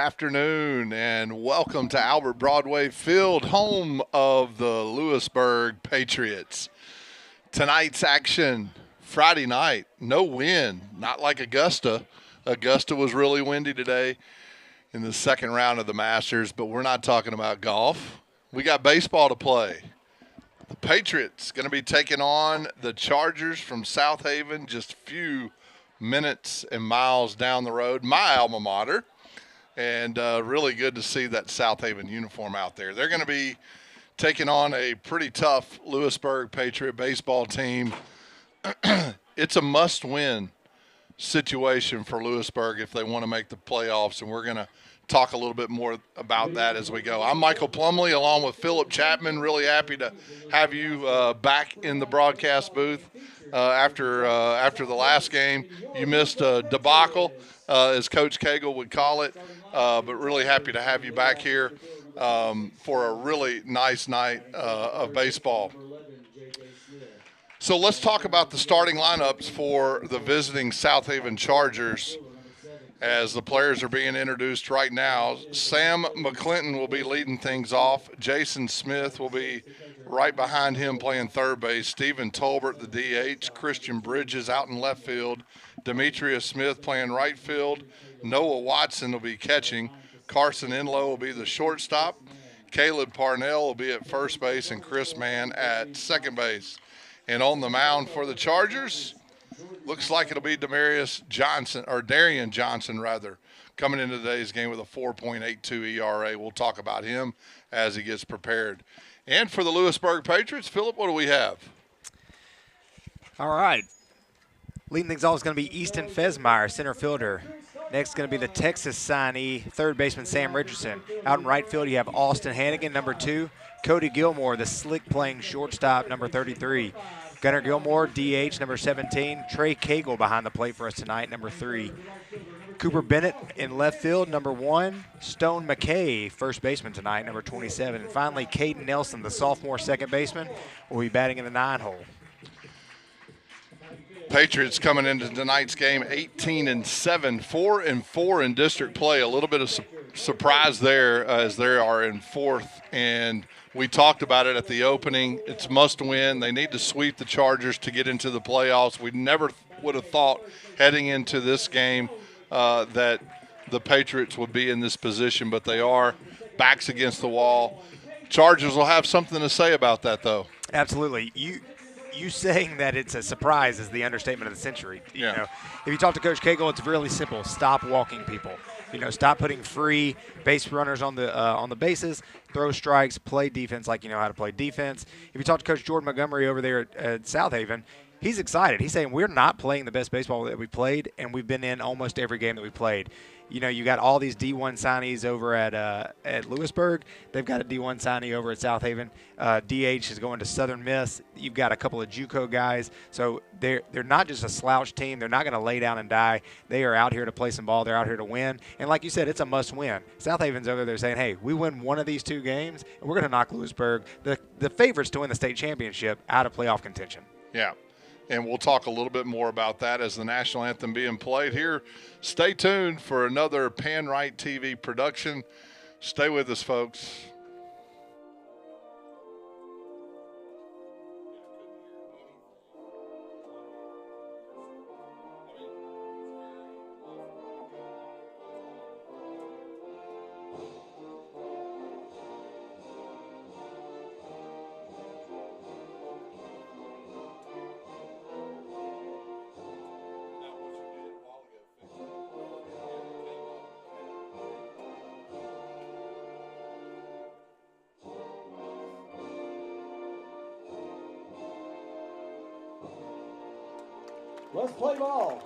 afternoon, and welcome to Albert Broadway Field, home of the Lewisburg Patriots. Tonight's action, Friday night, no wind, not like Augusta. Augusta was really windy today in the second round of the Masters, but we're not talking about golf. We got baseball to play. The Patriots going to be taking on the Chargers from Southaven, just a few minutes and miles down the road, my alma mater. And really good to see that Southaven uniform out there. They're going to be taking on a pretty tough Lewisburg Patriot baseball team. It's a must-win situation for Lewisburg if they want to make the playoffs, and we're going to talk a little bit more about that as we go. I'm Michael Plumley along with Philip Chapman. Really happy to have you back in the broadcast booth after the last game. You missed a debacle, as Coach Cagle would call it, but really happy to have you back here for a really nice night of baseball. So let's talk about the starting lineups for the visiting Southaven Chargers as the players are being introduced right now. Sam McClinton will be leading things off. Jason Smith will be right behind him playing third base. Stephen Tolbert, the DH. Christian Bridges out in left field. Demetrius Smith playing right field. Noah Watson will be catching. Carson Enlow will be the shortstop. Caleb Parnell will be at first base, and Chris Mann at second base. And on the mound for the Chargers, looks like it'll be Darian Johnson, coming into today's game with a 4.82 ERA. We'll talk about him as he gets prepared. And for the Lewisburg Patriots, Philip, what do we have? All right. Leading things off is going to be Easton Fesmeyer, center fielder. Next is going to be the Texas signee, third baseman Sam Richardson. Out in right field, you have Austin Hannigan, number 2. Cody Gilmore, the slick-playing shortstop, number 33. Gunnar Gilmore, DH, number 17. Trey Cagle behind the plate for us tonight, number 3. Cooper Bennett in left field, number 1. Stone McKay, first baseman tonight, number 27. And finally, Caden Nelson, the sophomore second baseman, will be batting in the 9-hole. Patriots coming into tonight's game 18-7, 4-4 in district play. A little bit of surprise there as they are in fourth, and we talked about it at the opening. It's must win. They need to sweep the Chargers to get into the playoffs. We never would have thought heading into this game that the Patriots would be in this position, but they are. Backs against the wall. Chargers will have something to say about that, though. Absolutely. You saying that it's a surprise is the understatement of the century. You know, if you talk to Coach Cagle, it's really simple. Stop walking people. Stop putting free base runners on the bases, throw strikes, play defense like you know how to play defense. If you talk to Coach Jordan Montgomery over there at Southaven, he's excited. He's saying we're not playing the best baseball that we played, and we've been in almost every game that we played. You got all these D1 signees over at Lewisburg. They've got a D1 signee over at Southaven. DH is going to Southern Miss. You've got a couple of JUCO guys. So they're not just a slouch team. They're not going to lay down and die. They are out here to play some ball. They're out here to win. And like you said, it's a must-win. Southaven's over there saying, hey, we win one of these 2 games, and we're going to knock Lewisburg, the favorites to win the state championship, out of playoff contention. Yeah. And we'll talk a little bit more about that as the national anthem being played here. Stay tuned for another PanRight TV production. Stay with us, folks. Let's play ball.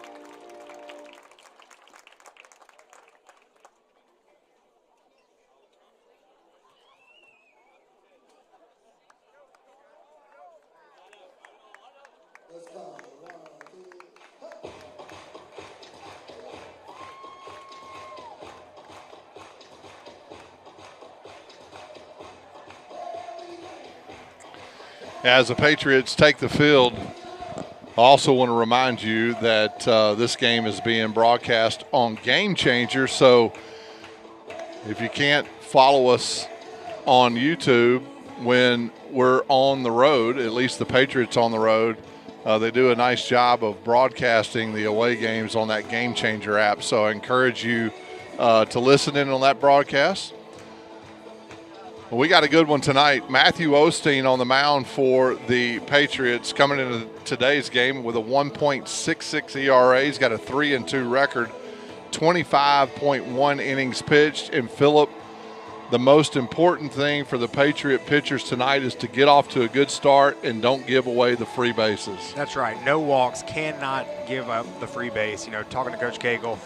Let's go. As the Patriots take the field, I also want to remind you that this game is being broadcast on Game Changer, so If you can't follow us on YouTube when we're on the road, at least the Patriots on the road, they do a nice job of broadcasting the away games on that Game Changer app. So I encourage you to listen in on that broadcast. Well, we got a good one tonight. Matthew Osteen on the mound for the Patriots coming into today's game with a 1.66 ERA. He's got a 3-2 record, 25.1 innings pitched. And Phillip, the most important thing for the Patriot pitchers tonight is to get off to a good start and don't give away the free bases. That's right. No walks. Cannot give up the free base. You know, talking to Coach Cagle,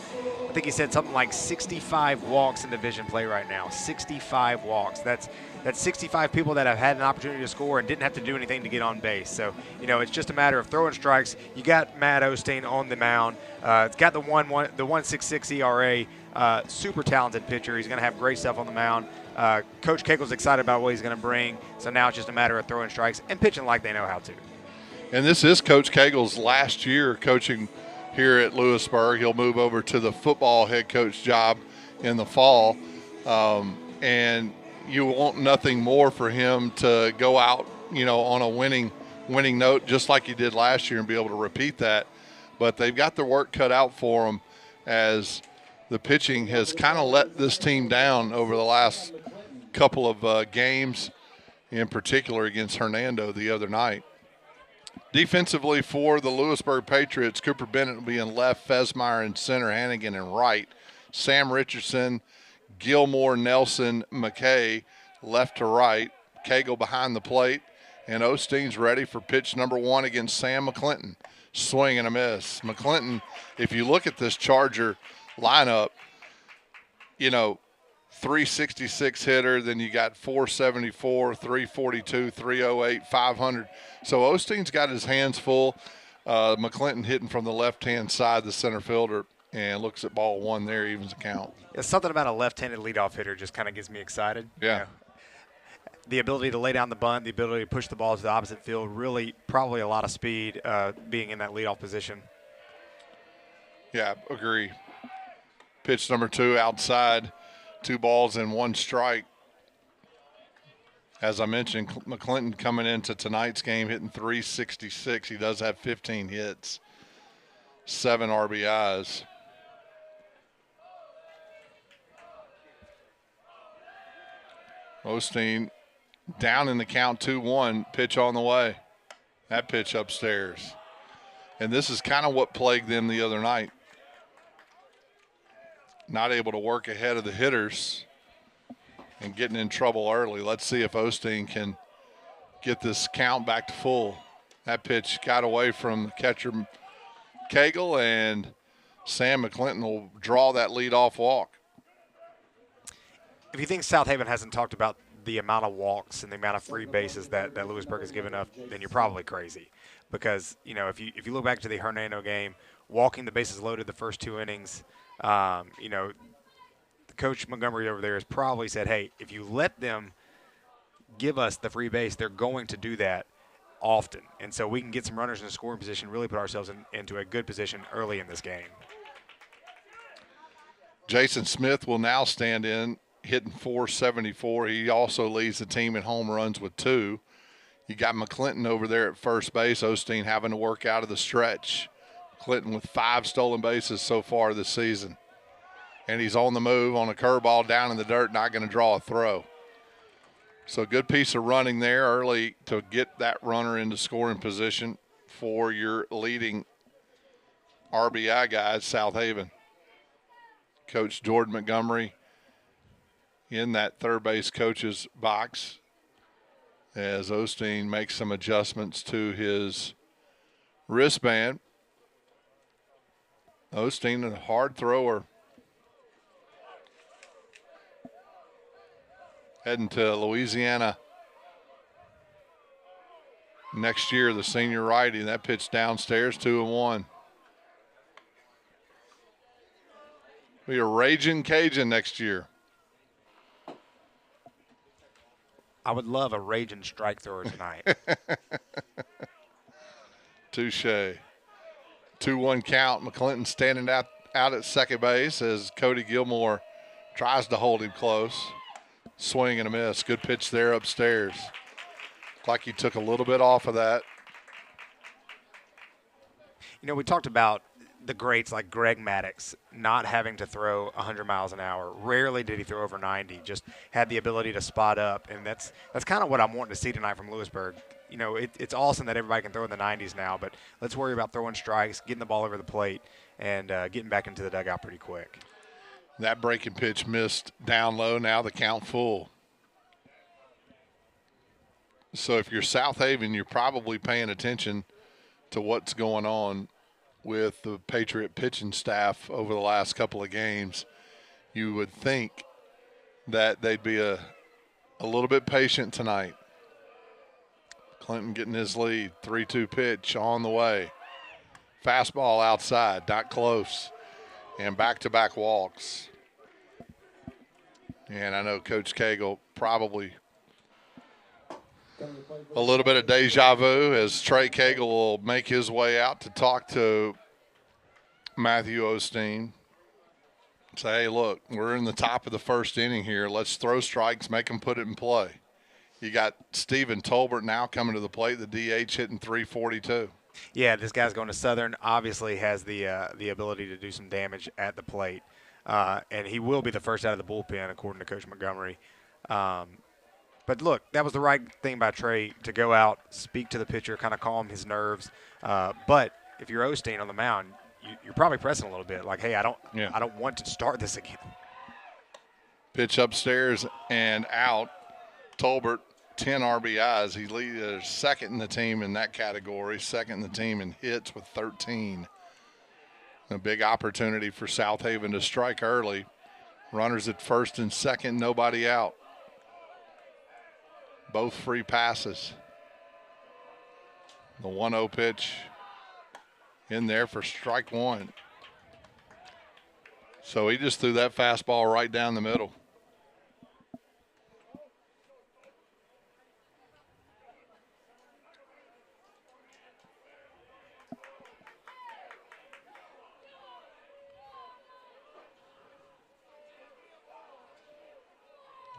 I think he said something like 65 walks in division play right now. 65 walks. That's 65 people that have had an opportunity to score and didn't have to do anything to get on base. So, you know, it's just a matter of throwing strikes. You got Matt Osteen on the mound. It's got the 1.66 ERA. Super talented pitcher. He's going to have great stuff on the mound. Coach Cagle's excited about what he's going to bring. So now it's just a matter of throwing strikes and pitching like they know how to. And this is Coach Cagle's last year coaching here at Lewisburg. He'll move over to the football head coach job in the fall. And you want nothing more for him to go out, you know, on a winning note, just like he did last year, and be able to repeat that. But they've got their work cut out for them, as the pitching has kind of let this team down over the last couple of games, in particular against Hernando the other night. Defensively for the Lewisburg Patriots, Cooper Bennett will be in left, Fesmeyer in center, Hannigan in right, Sam Richardson, Gilmore, Nelson, McKay left to right, Cagle behind the plate, and Osteen's ready for pitch number 1 against Sam McClinton. Swing and a miss. McClinton, if you look at this Charger lineup, you know, 366 hitter, then you got 474, 342, 308, 500. So Osteen's got his hands full. McClinton hitting from the left-hand side, the center fielder, and looks at ball 1 there, evens the count. It's something about a left-handed leadoff hitter just kind of gets me excited. Yeah. You know, the ability to lay down the bunt, the ability to push the ball to the opposite field, really probably a lot of speed being in that leadoff position. Yeah, agree. Pitch number 2 outside, 2 balls and 1 strike. As I mentioned, McClinton coming into tonight's game hitting 366. He does have 15 hits, 7 RBIs. Osteen down in the count, 2-1, pitch on the way. That pitch upstairs. And this is kind of what plagued them the other night. Not able to work ahead of the hitters and getting in trouble early. Let's see if Osteen can get this count back to full. That pitch got away from catcher Cagle, and Sam McClinton will draw that leadoff walk. If you think Southaven hasn't talked about the amount of walks and the amount of free bases that Lewisburg has given up, then you're probably crazy. Because, you know, if you look back to the Hernando game, walking the bases loaded the first 2 innings, you know, Coach Montgomery over there has probably said, hey, if you let them give us the free base, they're going to do that often. And so we can get some runners in a scoring position, really put ourselves into a good position early in this game. Jason Smith will now stand in, hitting 474. He also leads the team in home runs with 2. You got McClinton over there at first base. Osteen having to work out of the stretch. Clinton with 5 stolen bases so far this season. And he's on the move on a curveball down in the dirt, not going to draw a throw. So good piece of running there early to get that runner into scoring position for your leading RBI guys, Southaven. Coach Jordan Montgomery in that third base coach's box as Osteen makes some adjustments to his wristband. Osteen, a hard thrower. Heading to Louisiana next year, the senior righty. That pitch downstairs, 2-1. Be a raging Cajun next year. I would love a raging strike thrower tonight. Touche. 2-1 count. McClinton standing out at second base as Cody Gilmore Tries to hold him close. Swing and a miss. Good pitch there upstairs. Looked like he took a little bit off of that. You know, we talked about the greats like Greg Maddux not having to throw 100 miles an hour. Rarely did he throw over 90. Just had the ability to spot up, and that's kind of what I'm wanting to see tonight from Lewisburg. You know, it's awesome that everybody can throw in the 90s now, but let's worry about throwing strikes, getting the ball over the plate, and getting back into the dugout pretty quick. That breaking pitch missed down low. Now the count full. So if you're Southaven, you're probably paying attention to what's going on with the Patriot pitching staff over the last couple of games. You would think that they'd be a little bit patient tonight. Clinton getting his lead. 3-2 pitch on the way. Fastball outside, not close. And back-to-back walks. And I know Coach Cagle probably a little bit of deja vu as Trey Cagle will make his way out to talk to Matthew Osteen. Say, hey, look, we're in the top of the first inning here. Let's throw strikes, make them put it in play. You got Stephen Tolbert now coming to the plate, the DH hitting .342. Yeah, this guy's going to Southern. Obviously has the ability to do some damage at the plate. And he will be the first out of the bullpen, according to Coach Montgomery. But look, that was the right thing by Trey to go out, speak to the pitcher, kind of calm his nerves. But if you're Osteen on the mound, you're probably pressing a little bit, like, hey, I don't want to start this again. Pitch upstairs and out. Tolbert, 10 RBIs. He leads second in the team in that category, second in the team in hits with 13. A big opportunity for Southaven to strike early. Runners at first and second, nobody out. Both free passes. The 1-0 pitch in there for strike one. So he just threw that fastball right down the middle.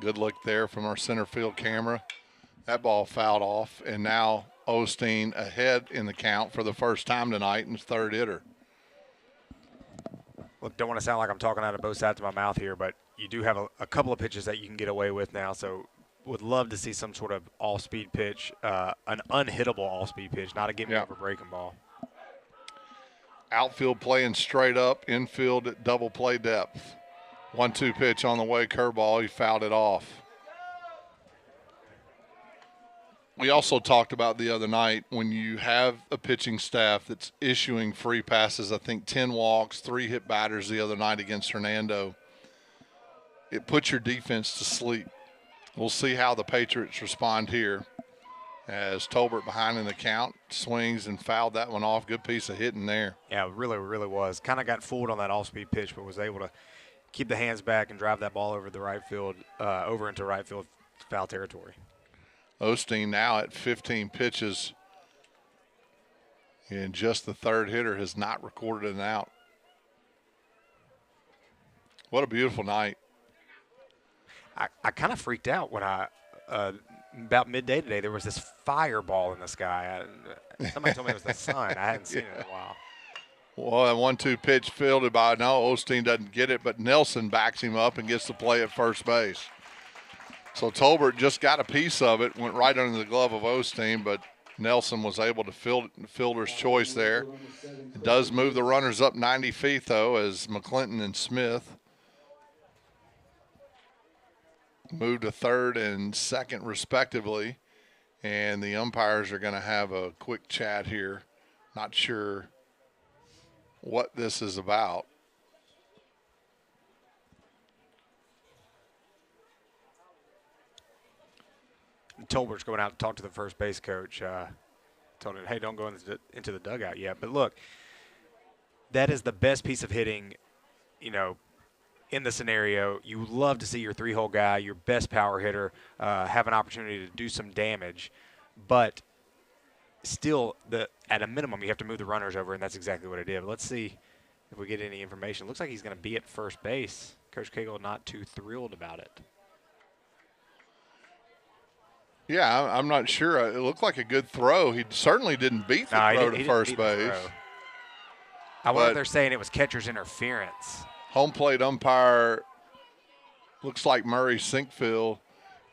Good look there from our center field camera. That ball fouled off, and now Osteen ahead in the count for the first time tonight and third hitter. Look, don't want to sound like I'm talking out of both sides of my mouth here, but you do have a couple of pitches that you can get away with now, so would love to see some sort of all-speed pitch, an unhittable all-speed pitch, not a get-me-over breaking ball. Outfield playing straight up, infield at double play depth. 1-2 pitch on the way, curveball. He fouled it off. We also talked about the other night when you have a pitching staff that's issuing free passes, I think 10 walks, 3 hit batters the other night against Hernando. It puts your defense to sleep. We'll see how the Patriots respond here as Tolbert behind in the count, swings and fouled that one off. Good piece of hitting there. Yeah, it really, really was. Kind of got fooled on that off-speed pitch, but was able to keep the hands back and drive that ball over the right field, over into right field foul territory. Osteen now at 15 pitches, and just the third hitter has not recorded an out. What a beautiful night. I kind of freaked out when about midday today, there was this fireball in the sky. Somebody told me it was the sun. I hadn't seen it in a while. Well, a 1-2 pitch fielded by, no, Osteen doesn't get it, but Nelson backs him up and gets to play at first base. So Tolbert just got a piece of it, went right under the glove of Osteen, but Nelson was able to fielder's choice there. It does move the runners up 90 feet, though, as McClinton and Smith move to third and second, respectively. And the umpires are going to have a quick chat here. Not sure what this is about. Tolbert's going out to talk to the first base coach. Told him, hey, don't go into the dugout yet. But look, that is the best piece of hitting, you know, in the scenario. You love to see your three-hole guy, your best power hitter, have an opportunity to do some damage. But still, at a minimum, you have to move the runners over, and that's exactly what it did. But let's see if we get any information. Looks like he's going to be at first base. Coach Cagle not too thrilled about it. Yeah, I'm not sure. It looked like a good throw. He certainly didn't beat the throw to first base. I wonder if they're saying it was catcher's interference. Home plate umpire looks like Murray Sinkfield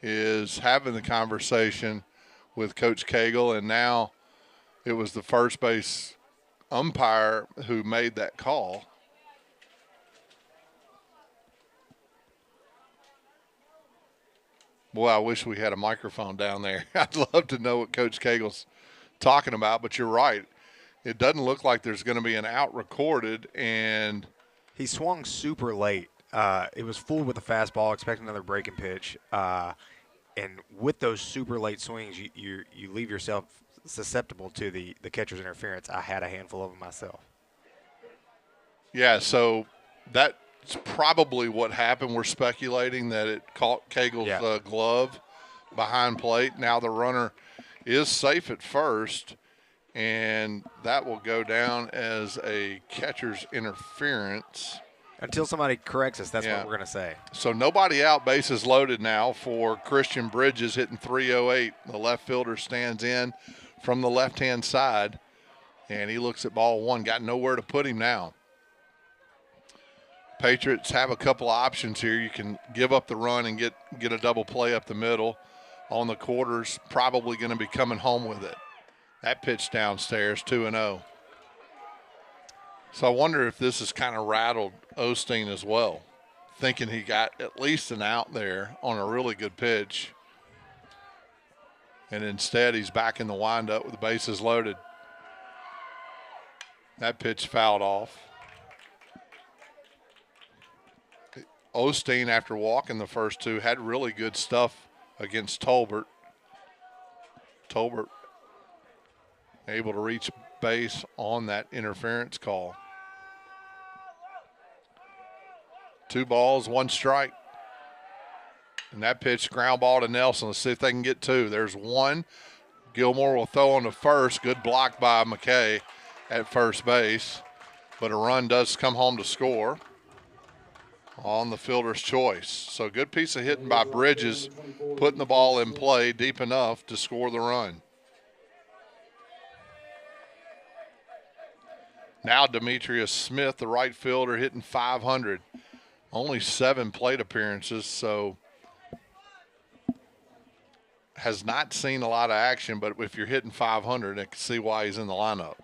is having the conversation with Coach Cagle, and now it was the first base umpire who made that call. Boy, I wish we had a microphone down there. I'd love to know what Coach Cagle's talking about, but you're right. It doesn't look like there's going to be an out recorded, and he swung super late. It was full with a fastball, expecting another breaking pitch. And with those super late swings, you leave yourself susceptible to the catcher's interference. I had a handful of them myself. Yeah, so that's probably what happened. We're speculating that it caught Cagle's glove behind plate. Now the runner is safe at first, and that will go down as a catcher's interference. Until somebody corrects us, that's what we're going to say. So nobody out, bases loaded now for Christian Bridges hitting .308. The left fielder stands in from the left-hand side, and he looks at ball one. Got nowhere to put him now. Patriots have a couple of options here. You can give up the run and get a double play up the middle. On the quarters, probably going to be coming home with it. That pitch downstairs, 2-0. So I wonder if this has kind of rattled Osteen as well, thinking he got at least an out there on a really good pitch. And instead he's back in the windup with the bases loaded. That pitch fouled off. Osteen, after walking the first two, had really good stuff against Tolbert. Tolbert able to reach base on that interference call. 2 balls, 1 strike. And that pitch, ground ball to Nelson. Let's see if they can get 2. There's 1. Gilmore will throw on to first. Good block by McKay at first base. But a run does come home to score on the fielder's choice. So good piece of hitting by Bridges, putting the ball in play deep enough to score the run. Now Demetrius Smith, the right fielder, hitting .500. Only 7 plate appearances, so has not seen a lot of action, but if you're hitting .500, I can see why he's in the lineup.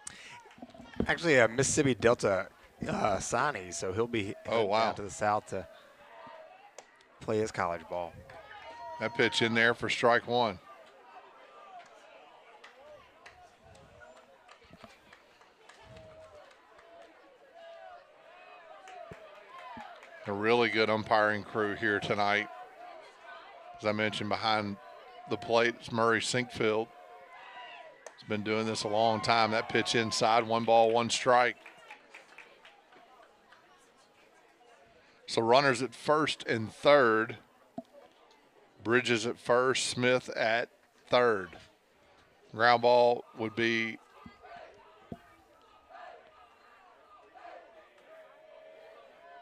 Actually, a Mississippi Delta signee, so he'll be down to the South to play his college ball. That pitch in there for strike 1. A really good umpiring crew here tonight. As I mentioned, behind the plate is Murray Sinkfield. He's been doing this a long time. That pitch inside, 1 ball, 1 strike. So runners at first and third. Bridges at first, Smith at third. Ground ball would be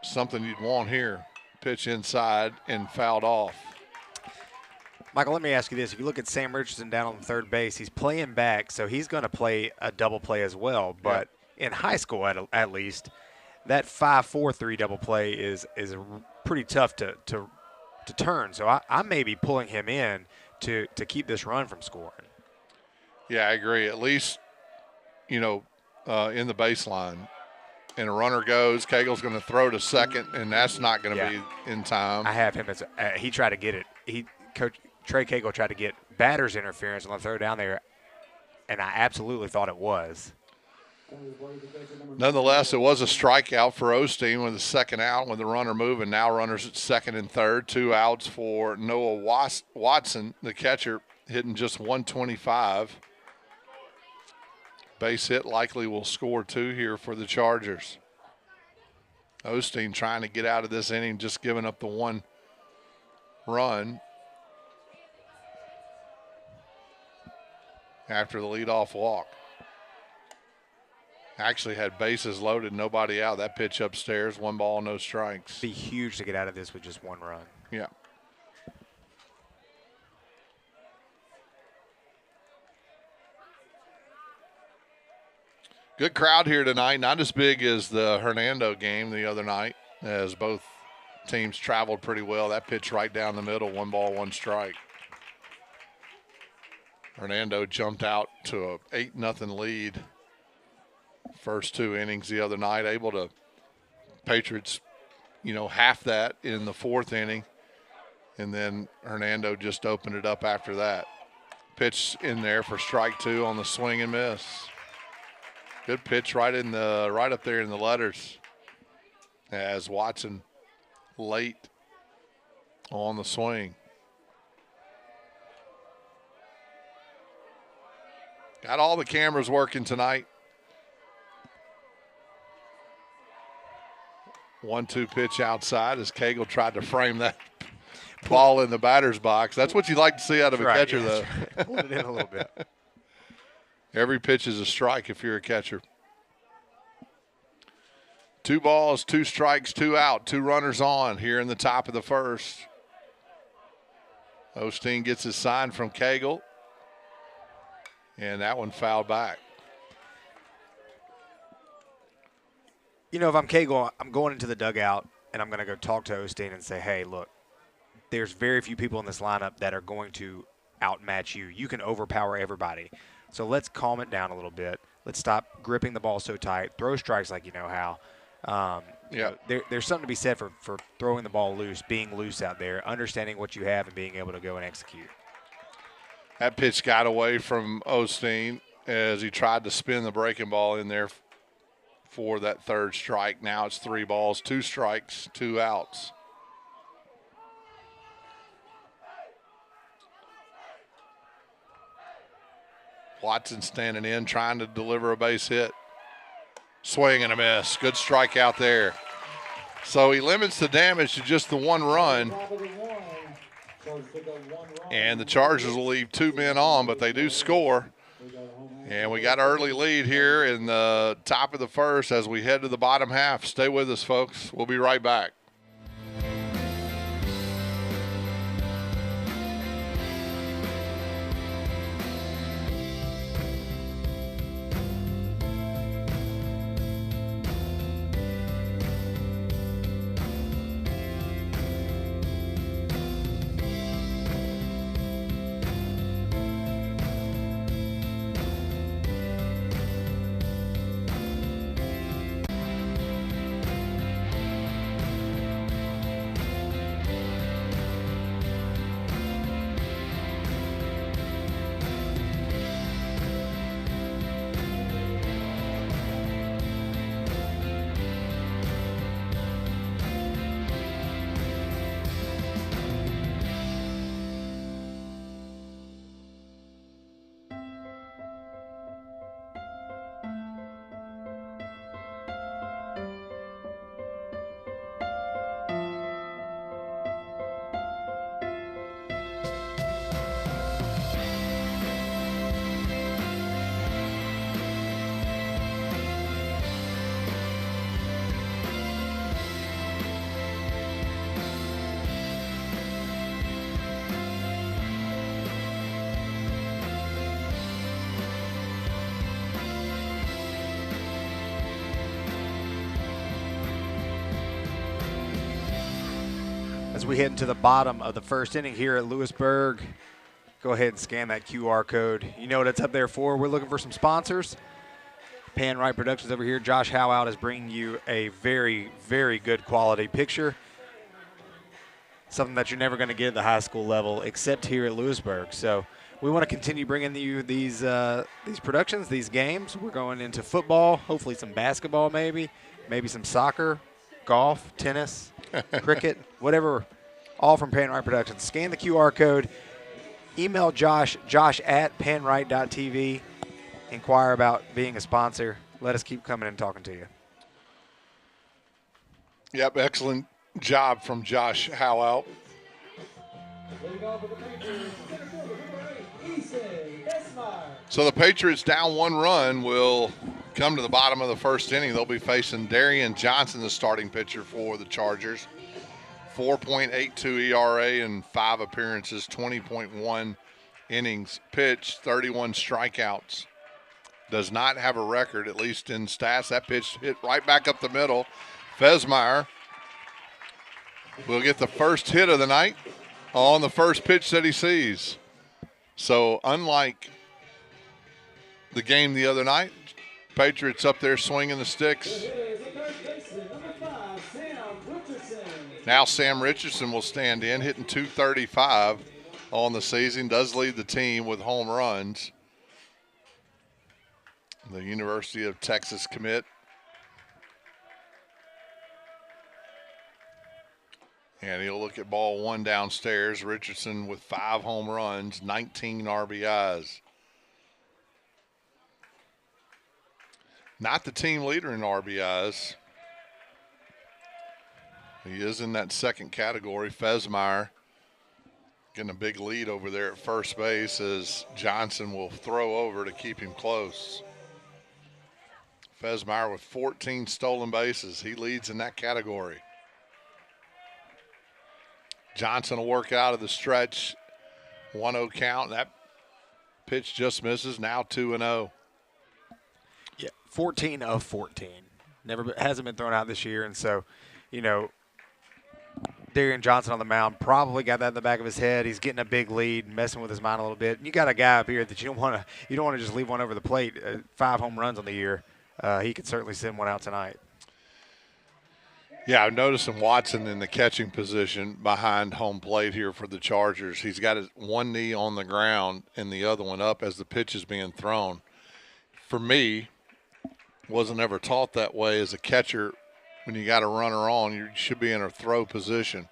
something you'd want here. Pitch inside and fouled off. Michael, let me ask you this. If you look at Sam Richardson down on the third base, he's playing back, so he's going to play a double play as well. But in high school, at least, that 5-4-3 double play is pretty tough to turn. So I may be pulling him in to keep this run from scoring. Yeah, I agree. At least, in the baseline. And a runner goes. Cagle's going to throw to second, and that's not going to be in time. I have him as he tried to get it. Coach Trey Cagle tried to get batter's interference on the throw down there, and I absolutely thought it was. Nonetheless, it was a strikeout for Osteen with the second out with the runner moving. Now runners at second and third. 2 outs for Noah Watson, the catcher, hitting just .125. Base hit likely will score 2 here for the Chargers. Osteen trying to get out of this inning, just giving up the 1 run after the leadoff walk. Actually had bases loaded, nobody out. That pitch upstairs, 1 ball, no strikes. Be huge to get out of this with just 1 run. Yeah. Good crowd here tonight. Not as big as the Hernando game the other night, as both teams traveled pretty well. That pitch right down the middle, 1 ball, 1 strike. Hernando jumped out to a 8-0 lead first 2 innings the other night, able to Patriots, half that in the 4th inning, and then Hernando just opened it up after that. Pitch in there for strike 2 on the swing and miss. Good pitch right up there in the letters as Watson late on the swing. Got all the cameras working tonight. 1-2 pitch outside as Cagle tried to frame that ball in the batter's box. That's what you like to see out of a catcher, though. Right. Pulled it in a little bit. Every pitch is a strike if you're a catcher. 2 balls, 2 strikes, 2 out, 2 runners on here in the top of the first. Osteen gets his sign from Cagle, and that one fouled back. If I'm Cagle, I'm going into the dugout, and I'm going to go talk to Osteen and say, hey, look, there's very few people in this lineup that are going to outmatch you. You can overpower everybody. So let's calm it down a little bit. Let's stop gripping the ball so tight. Throw strikes like you know how. There's something to be said for throwing the ball loose, being loose out there, understanding what you have and being able to go and execute. That pitch got away from Osteen as he tried to spin the breaking ball in there for that 3rd strike. Now it's 3 balls, 2 strikes, 2 outs. Watson standing in, trying to deliver a base hit. Swing and a miss. Good strikeout there. So he limits the damage to just the 1 run. And the Chargers will leave 2 men on, but they do score. And we got an early lead here in the top of the first as we head to the bottom half. Stay with us, folks. We'll be right back. As we head into the bottom of the first inning here at Lewisburg, go ahead and scan that QR code. You know what it's up there for. We're looking for some sponsors. PanRight Productions over here. Josh Howout is bringing you a very, very good quality picture. Something that you're never going to get at the high school level except here at Lewisburg. So we want to continue bringing you these productions, these games. We're going into football, hopefully some basketball maybe some soccer, golf, tennis, cricket, whatever, all from PanRight Productions. Scan the QR code. Email Josh at panright.tv. Inquire about being a sponsor. Let us keep coming and talking to you. Yep, excellent job from Josh Howout. So the Patriots down 1 run will come to the bottom of the first inning, they'll be facing Darian Johnson, the starting pitcher for the Chargers. 4.82 ERA in 5 appearances, 20.1 innings pitched, 31 strikeouts. Does not have a record, at least in stats. That pitch hit right back up the middle. Fesmeyer will get the first hit of the night on the first pitch that he sees. So unlike the game the other night, Patriots up there swinging the sticks. Now Sam Richardson will stand in, hitting .235 on the season. Does lead the team with home runs. The University of Texas commit. And he'll look at ball 1 downstairs. Richardson with 5 home runs, 19 RBIs. Not the team leader in RBIs. He is in that second category. Fesmeyer getting a big lead over there at first base as Johnson will throw over to keep him close. Fesmeyer with 14 stolen bases. He leads in that category. Johnson will work out of the stretch. 1-0 count. That pitch just misses. Now 2-0. Yeah, 14 of 14. Hasn't been thrown out this year, and so, you know, Darian Johnson on the mound probably got that in the back of his head. He's getting a big lead, messing with his mind a little bit. And you got a guy up here that you don't want to just leave one over the plate. 5 home runs on the year. He could certainly send one out tonight. Yeah, I'm noticing Watson in the catching position behind home plate here for the Chargers. He's got his one knee on the ground and the other one up as the pitch is being thrown. For me, wasn't ever taught that way as a catcher. When you got a runner on, you should be in a throw position.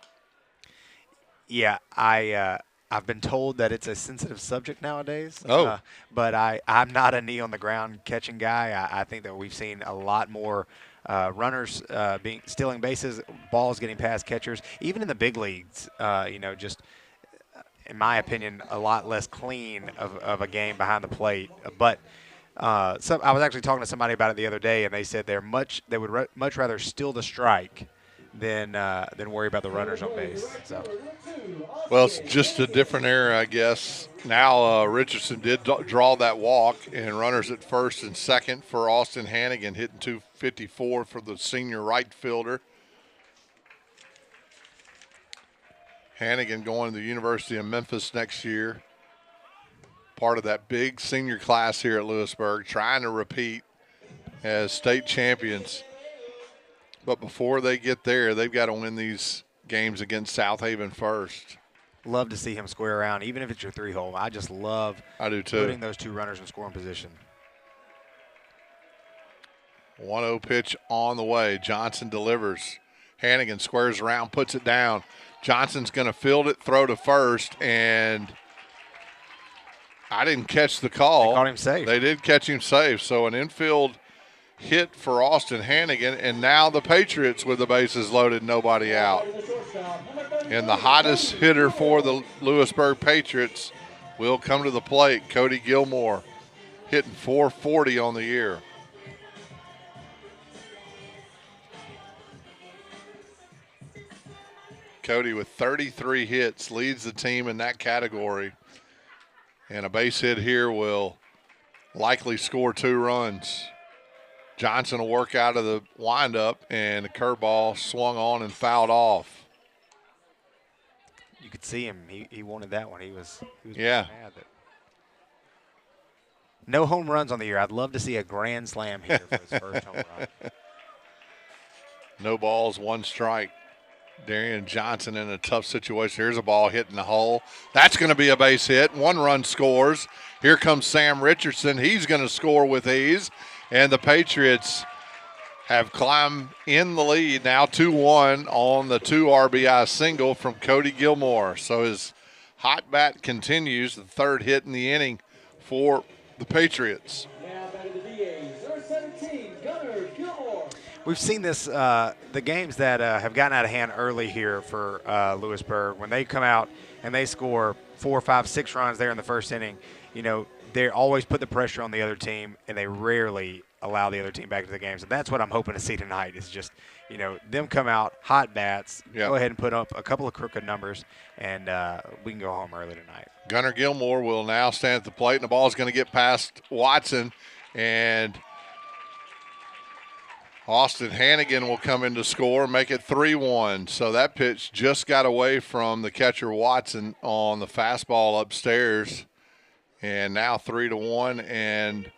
Yeah, I've been told that it's a sensitive subject nowadays. Oh. But I'm not a knee on the ground catching guy. I think that we've seen a lot more runners stealing bases, balls getting past catchers. Even in the big leagues, just in my opinion, a lot less clean of a game behind the plate. But I was actually talking to somebody about it the other day, and they said they would much rather steal the strike than worry about the runners on base. So. Well, it's just a different era, I guess. Now Richardson did draw that walk, and runners at first and second for Austin Hannigan, hitting .254 for the senior right fielder. Hannigan going to the University of Memphis next year. Part of that big senior class here at Lewisburg, trying to repeat as state champions. But before they get there, they've got to win these games against Southaven first. Love to see him square around, even if it's your 3-hole. I just love putting those 2 runners in scoring position. 1-0 pitch on the way. Johnson delivers. Hannigan squares around, puts it down. Johnson's going to field it, throw to first, and I didn't catch the call. They caught him safe. They did catch him safe. So an infield hit for Austin Hannigan, and now the Patriots with the bases loaded, nobody out. And the hottest hitter for the Lewisburg Patriots will come to the plate, Cody Gilmore, hitting .440 on the year. Cody with 33 hits leads the team in that category. And a base hit here will likely score 2 runs. Johnson will work out of the windup, and the curveball swung on and fouled off. You could see him. He wanted that one. He was yeah. mad that no home runs on the year. I'd love to see a grand slam here for his first home run. No balls, 1 strike. Darian Johnson in a tough situation. Here's a ball hitting the hole. That's going to be a base hit. 1 run scores. Here comes Sam Richardson. He's going to score with ease. And the Patriots have climbed in the lead now 2-1 on the 2 RBI single from Cody Gilmore. So his hot bat continues, the 3rd hit in the inning for the Patriots. Now back to the VAs, number 17, Gunnar Gilmore. We've seen this, the games that have gotten out of hand early here for Lewisburg, when they come out and they score 4, 5, 6 runs there in the first inning, they always put the pressure on the other team, and they rarely allow the other team back to the game. So that's what I'm hoping to see tonight is just, them come out, hot bats, go ahead and put up a couple of crooked numbers, and we can go home early tonight. Gunnar Gilmore will now stand at the plate, and the ball is going to get past Watson, and Austin Hannigan will come in to score, make it 3-1. So that pitch just got away from the catcher Watson on the fastball upstairs, and now 3-1, and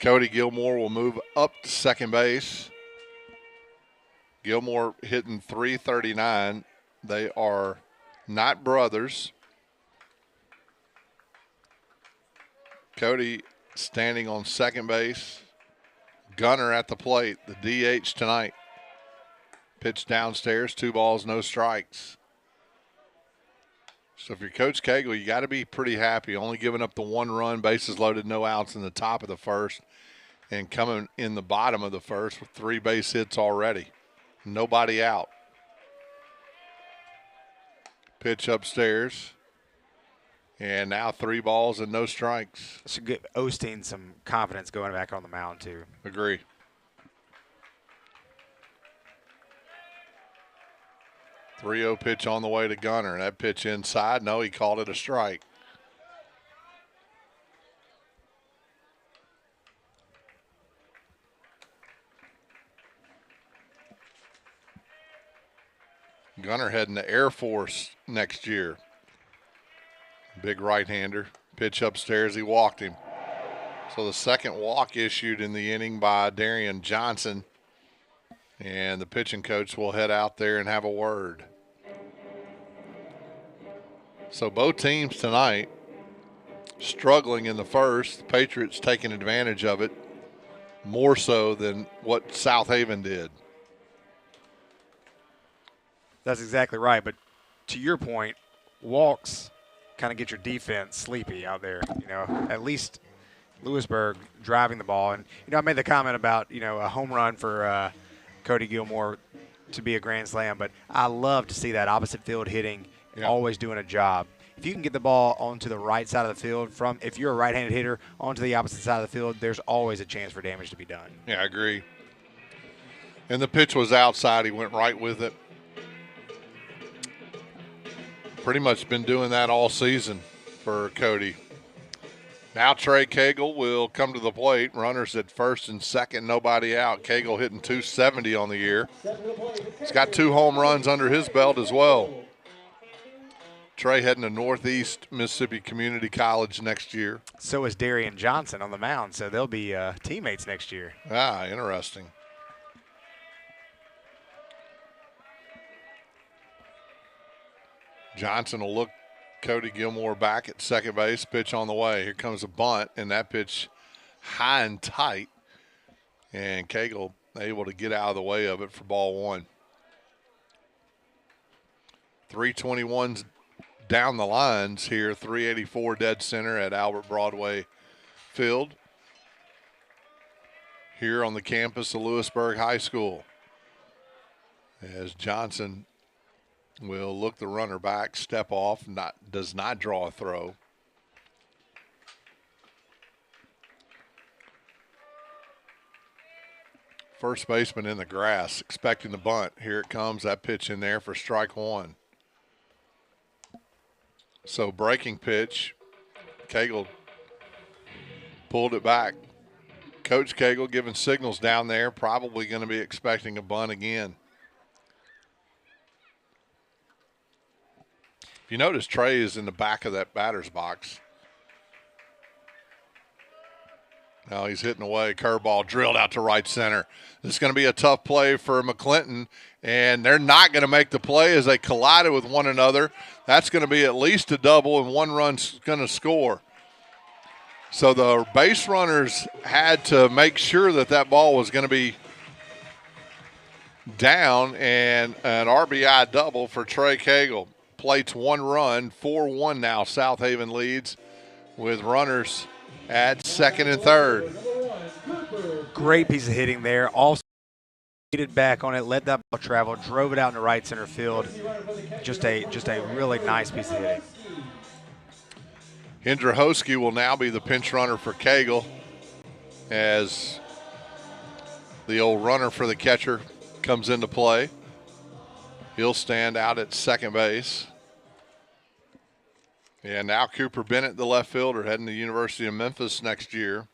Cody Gilmore will move up to second base. Gilmore hitting .339. They are not brothers. Cody standing on second base. Gunnar at the plate, the DH tonight. Pitch downstairs, 2 balls, no strikes. So if you're Coach Cagle, you got to be pretty happy. Only giving up the 1 run, bases loaded, no outs in the top of the first, and coming in the bottom of the first with 3 base hits already. Nobody out. Pitch upstairs. And now 3 balls and no strikes. Should give Osteen some confidence going back on the mound, too. Agree. .3-0 pitch on the way to Gunnar. That pitch inside. No, he called it a strike. Gunnar heading to Air Force next year. Big right-hander. Pitch upstairs. He walked him. So the second walk issued in the inning by Darian Johnson. And the pitching coach will head out there and have a word. So both teams tonight struggling in the first. The Patriots taking advantage of it more so than what Southaven did. That's exactly right. But to your point, walks kind of get your defense sleepy out there. At least Lewisburg driving the ball. And, I made the comment about, a home run for Cody Gilmore to be a grand slam. But I love to see that opposite field hitting, always doing a job. If you can get the ball onto the right side of the field if you're a right-handed hitter, onto the opposite side of the field, there's always a chance for damage to be done. Yeah, I agree. And the pitch was outside. He went right with it. Pretty much been doing that all season for Cody. Now Trey Cagle will come to the plate. Runners at first and second, nobody out. Cagle hitting .270 on the year. He's got 2 home runs under his belt as well. Trey heading to Northeast Mississippi Community College next year. So is Darian Johnson on the mound, so they'll be teammates next year. Ah, interesting. Johnson will look Cody Gilmore back at second base. Pitch on the way. Here comes a bunt, and that pitch high and tight. And Cagle able to get out of the way of it for ball 1. 321's down the lines here. 384 dead center at Albert Broadway Field here on the campus of Lewisburg High School. As Johnson will look the runner back, step off, does not draw a throw. First baseman in the grass, expecting the bunt. Here it comes, that pitch in there for strike 1. So breaking pitch, Cagle pulled it back. Coach Cagle giving signals down there, probably going to be expecting a bunt again. If you notice, Trey is in the back of that batter's box. Now he's hitting away. Curveball drilled out to right center. This is going to be a tough play for McClinton, and they're not going to make the play as they collided with one another. That's going to be at least a double, and 1 run's going to score. So the base runners had to make sure that that ball was going to be down, and an RBI double for Trey Cagle. Plates 1 run, 4-1 now. Southaven leads with runners at second and third. Great piece of hitting there. Also hit back on it, let that ball travel, drove it out into right center field. Just a really nice piece of hitting. Hindrahoski will now be the pinch runner for Cagle as the old runner for the catcher comes into play. He'll stand out at second base. And now Cooper Bennett, the left fielder, heading to the University of Memphis next year.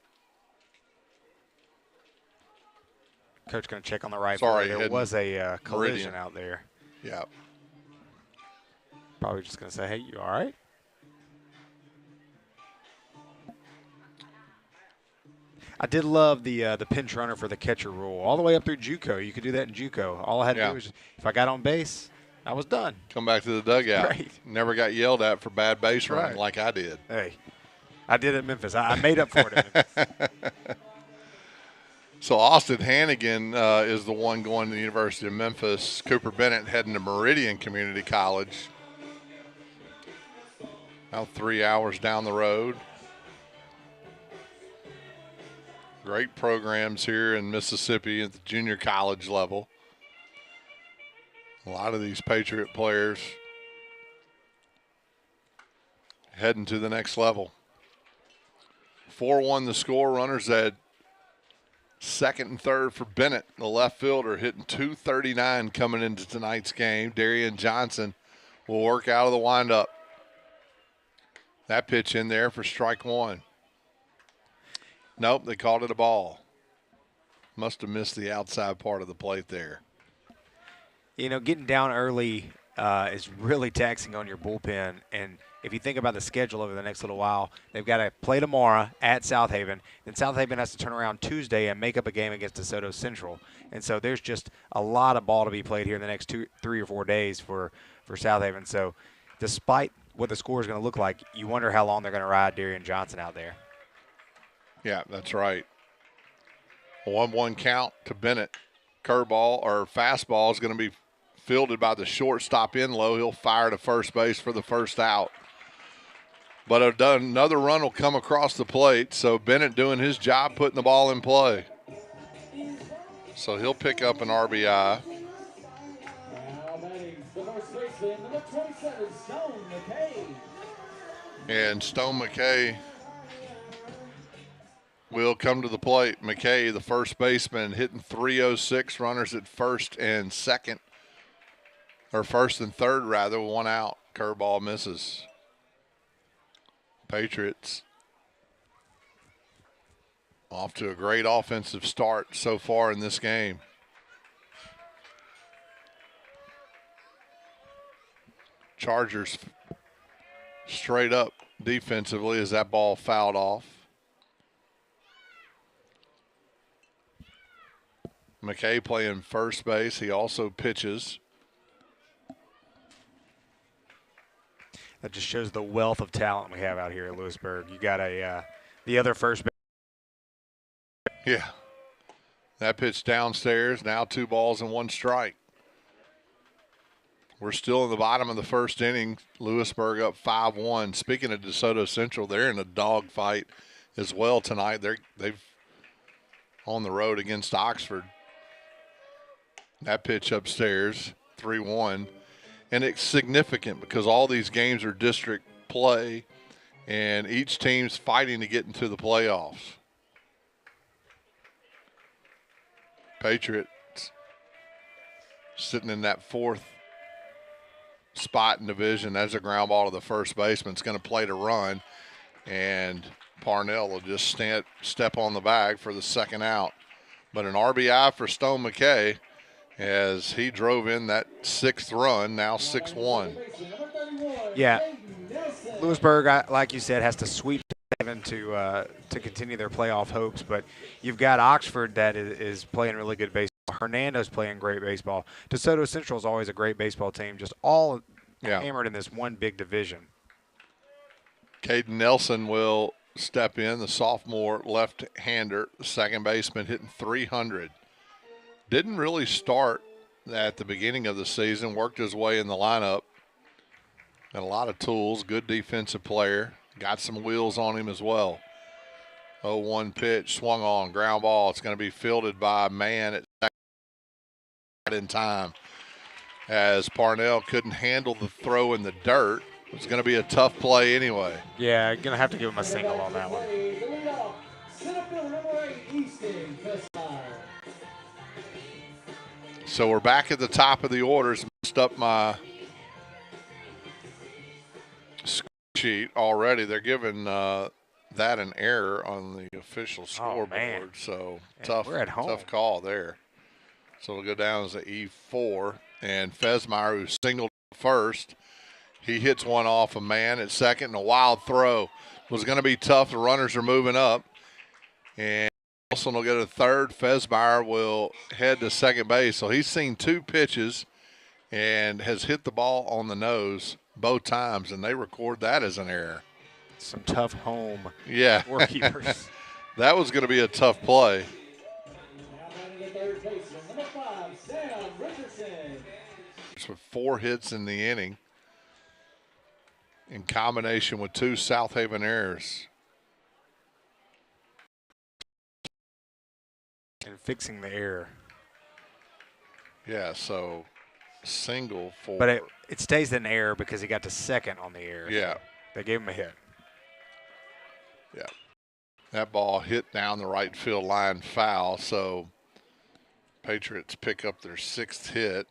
Coach going to check on the right. Sorry, there was a collision Meridian out there. Yeah. Probably just going to say, hey, you all right? I did love the pinch runner for the catcher rule. All the way up through JUCO. You could do that in JUCO. All I had to do was, if I got on base, I was done. Come back to the dugout. Right. Never got yelled at for bad base running Right. like I did. Hey, I did it in Memphis. I made up for it in Memphis. So Austin Hannigan is the one going to the University of Memphis. Cooper Bennett heading to Meridian Community College. About 3 hours down the road. Great programs here in Mississippi at the junior college level. A lot of these Patriot players heading to the next level. 4-1 the score. Runners at second and third for Bennett, the left fielder, hitting .239 coming into tonight's game. Darian Johnson will work out of the windup. That pitch in there for strike one. Nope, they called it a ball. Must have missed the outside part of the plate there. You know, getting down early is really taxing on your bullpen. And if you think about the schedule over the next little while, they've got to play tomorrow at Southaven. Then Southaven has to turn around Tuesday and make up a game against DeSoto Central. And so there's just a lot of ball to be played here in the next 3 or 4 days for Southaven. So despite what the score is going to look like, you wonder how long they're going to ride Darian Johnson out there. Yeah, that's right. A 1-1 count to Bennett. Curveball or fastball is going to be fielded by the shortstop in low. He'll fire to first base for the first out. But another run will come across the plate, so Bennett doing his job putting the ball in play. So he'll pick up an RBI. Now batting the first baseman, number 27, Stone McKay. And Stone McKay will come to the plate. McKay, the first baseman, hitting .306, runners at first and second, or first and third rather, one out. Curveball misses. Patriots off to a great offensive start so far in this game. Chargers straight up defensively as that ball fouled off. McKay playing first base. He also pitches. That just shows the wealth of talent we have out here at Lewisburg. You got the other first base. Yeah. That pitch downstairs. Now 2 balls and 1 strike. We're still in the bottom of the first inning. Lewisburg up 5-1. Speaking of DeSoto Central, they're in a dogfight as well tonight. They've on the road against Oxford. That pitch upstairs, 3-1. And it's significant because all these games are district play, and each team's fighting to get into the playoffs. Patriots sitting in that 4th spot in division. That's a ground ball to the first baseman. It's going to play to run, and Parnell will just step on the bag for the second out. But an RBI for Stone McKay as he drove in that 6th run, now 6-1. Yeah, Lewisburg, like you said, has to sweep to continue their playoff hopes. But you've got Oxford that is playing really good baseball. Hernando's playing great baseball. DeSoto Central is always a great baseball team, just all hammered in this one big division. Caden Nelson will step in, the sophomore left-hander, second baseman, hitting .300. Didn't really start at the beginning of the season, worked his way in the lineup. Got a lot of tools, good defensive player. Got some wheels on him as well. 0-1 pitch, swung on, ground ball. It's going to be fielded by a man at second in time as Parnell couldn't handle the throw in the dirt. It's going to be a tough play anyway. Yeah, going to have to give him a single on that one. So we're back at the top of the orders. Messed up my score sheet already. They're giving that an error on the official scoreboard. So tough, we're at home. Tough call there. So we'll go down as an E4. And Fesmeyer, who singled first, he hits one off a man at second, and a wild throw. Was going to be tough. The runners are moving up. And Wilson will get a third. Fesmeyer will head to second base. So he's seen 2 pitches and has hit the ball on the nose both times, and they record that as an error. Some tough home scorekeepers. That was going to be a tough play. With 4 hits in the inning in combination with 2 Southaven errors. And fixing the error. Yeah, so single for. But it stays an error because he got to second on the error. Yeah. So they gave him a hit. Yeah. That ball hit down the right field line foul, so Patriots pick up their 6th hit.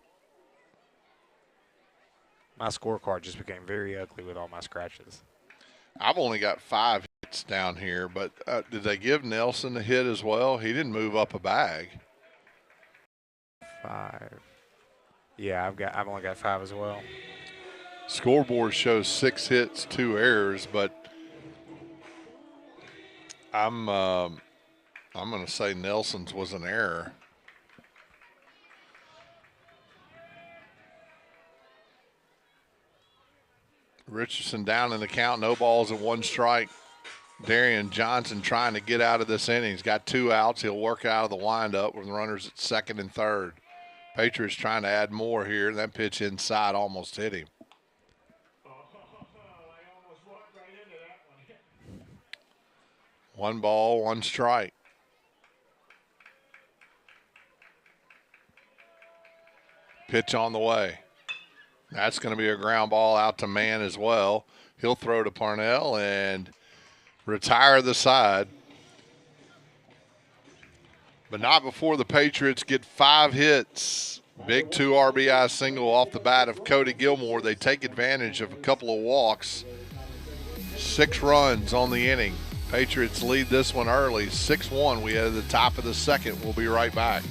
My scorecard just became very ugly with all my scratches. I've only got 5 hits down here, but did they give Nelson a hit as well? He didn't move up a bag. 5. Yeah, I've only got 5 as well. Scoreboard shows 6 hits, 2 errors, but I'm going to say Nelson's was an error. Richardson down in the count, no balls and 1 strike. Darian Johnson trying to get out of this inning. He's got 2 outs. He'll work out of the windup with runners at second and third. Patriots trying to add more here. That pitch inside almost hit him. 1 ball, 1 strike. Pitch on the way. That's going to be a ground ball out to Mann as well. He'll throw to Parnell and retire the side. But not before the Patriots get 5 hits. Big 2 RBI single off the bat of Cody Gilmore. They take advantage of a couple of walks. 6 runs on the inning. Patriots lead this one early, 6-1. We are at the top of the second. We'll be right back.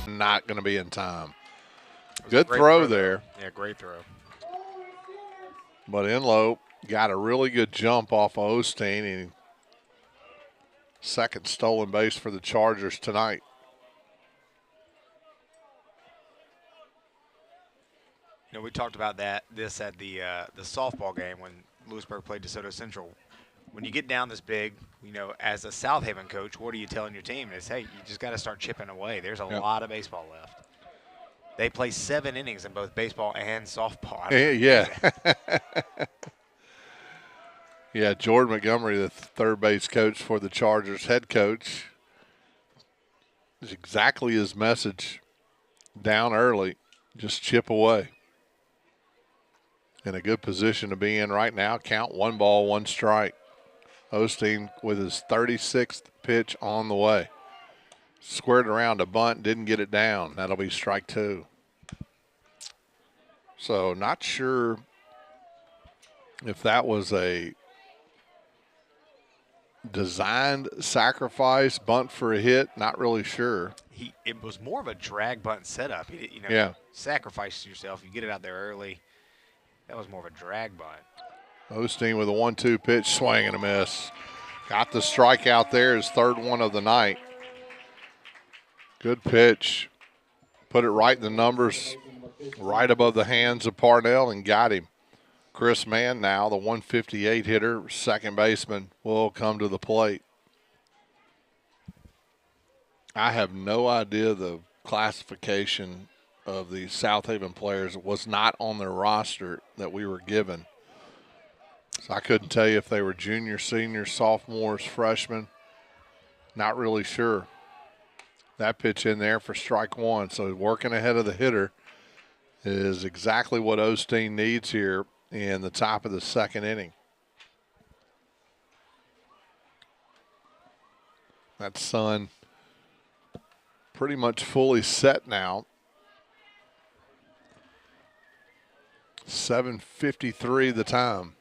Not going to be in time. Good throw there. Yeah, great throw. But Enlow got a really good jump off of Osteen, and second stolen base for the Chargers tonight. You know, we talked about this at the softball game when Lewisburg played DeSoto Central. When you get down this big, you know, as a Southaven coach, what are you telling your team? It's, hey, you just got to start chipping away. There's a lot of baseball left. They play 7 innings in both baseball and softball. Yeah. Yeah, Jordan Montgomery, the third base coach for the Chargers, head coach, is exactly his message. Down early, just chip away. In a good position to be in right now. Count 1 ball, 1 strike. Osteen with his 36th pitch on the way. Squared around a bunt, didn't get it down. That'll be strike 2. So not sure if that was a designed sacrifice, bunt for a hit. Not really sure. It was more of a drag bunt setup. You know, yeah. Sacrifice yourself. You get it out there early. That was more of a drag bunt. Osteen with a 1-2 pitch, swing and a miss. Got the strikeout there, his third one of the night. Good pitch. Put it right in the numbers, right above the hands of Parnell, and got him. Chris Mann now, the 158 hitter, second baseman, will come to the plate. I have no idea the classification of the Southaven players. It was not on their roster that we were given. So I couldn't tell you if they were juniors, seniors, sophomores, freshmen. Not really sure. That pitch in there for strike one. So working ahead of the hitter is exactly what Osteen needs here in the top of the second inning. That sun pretty much fully set now. 7:53 the time.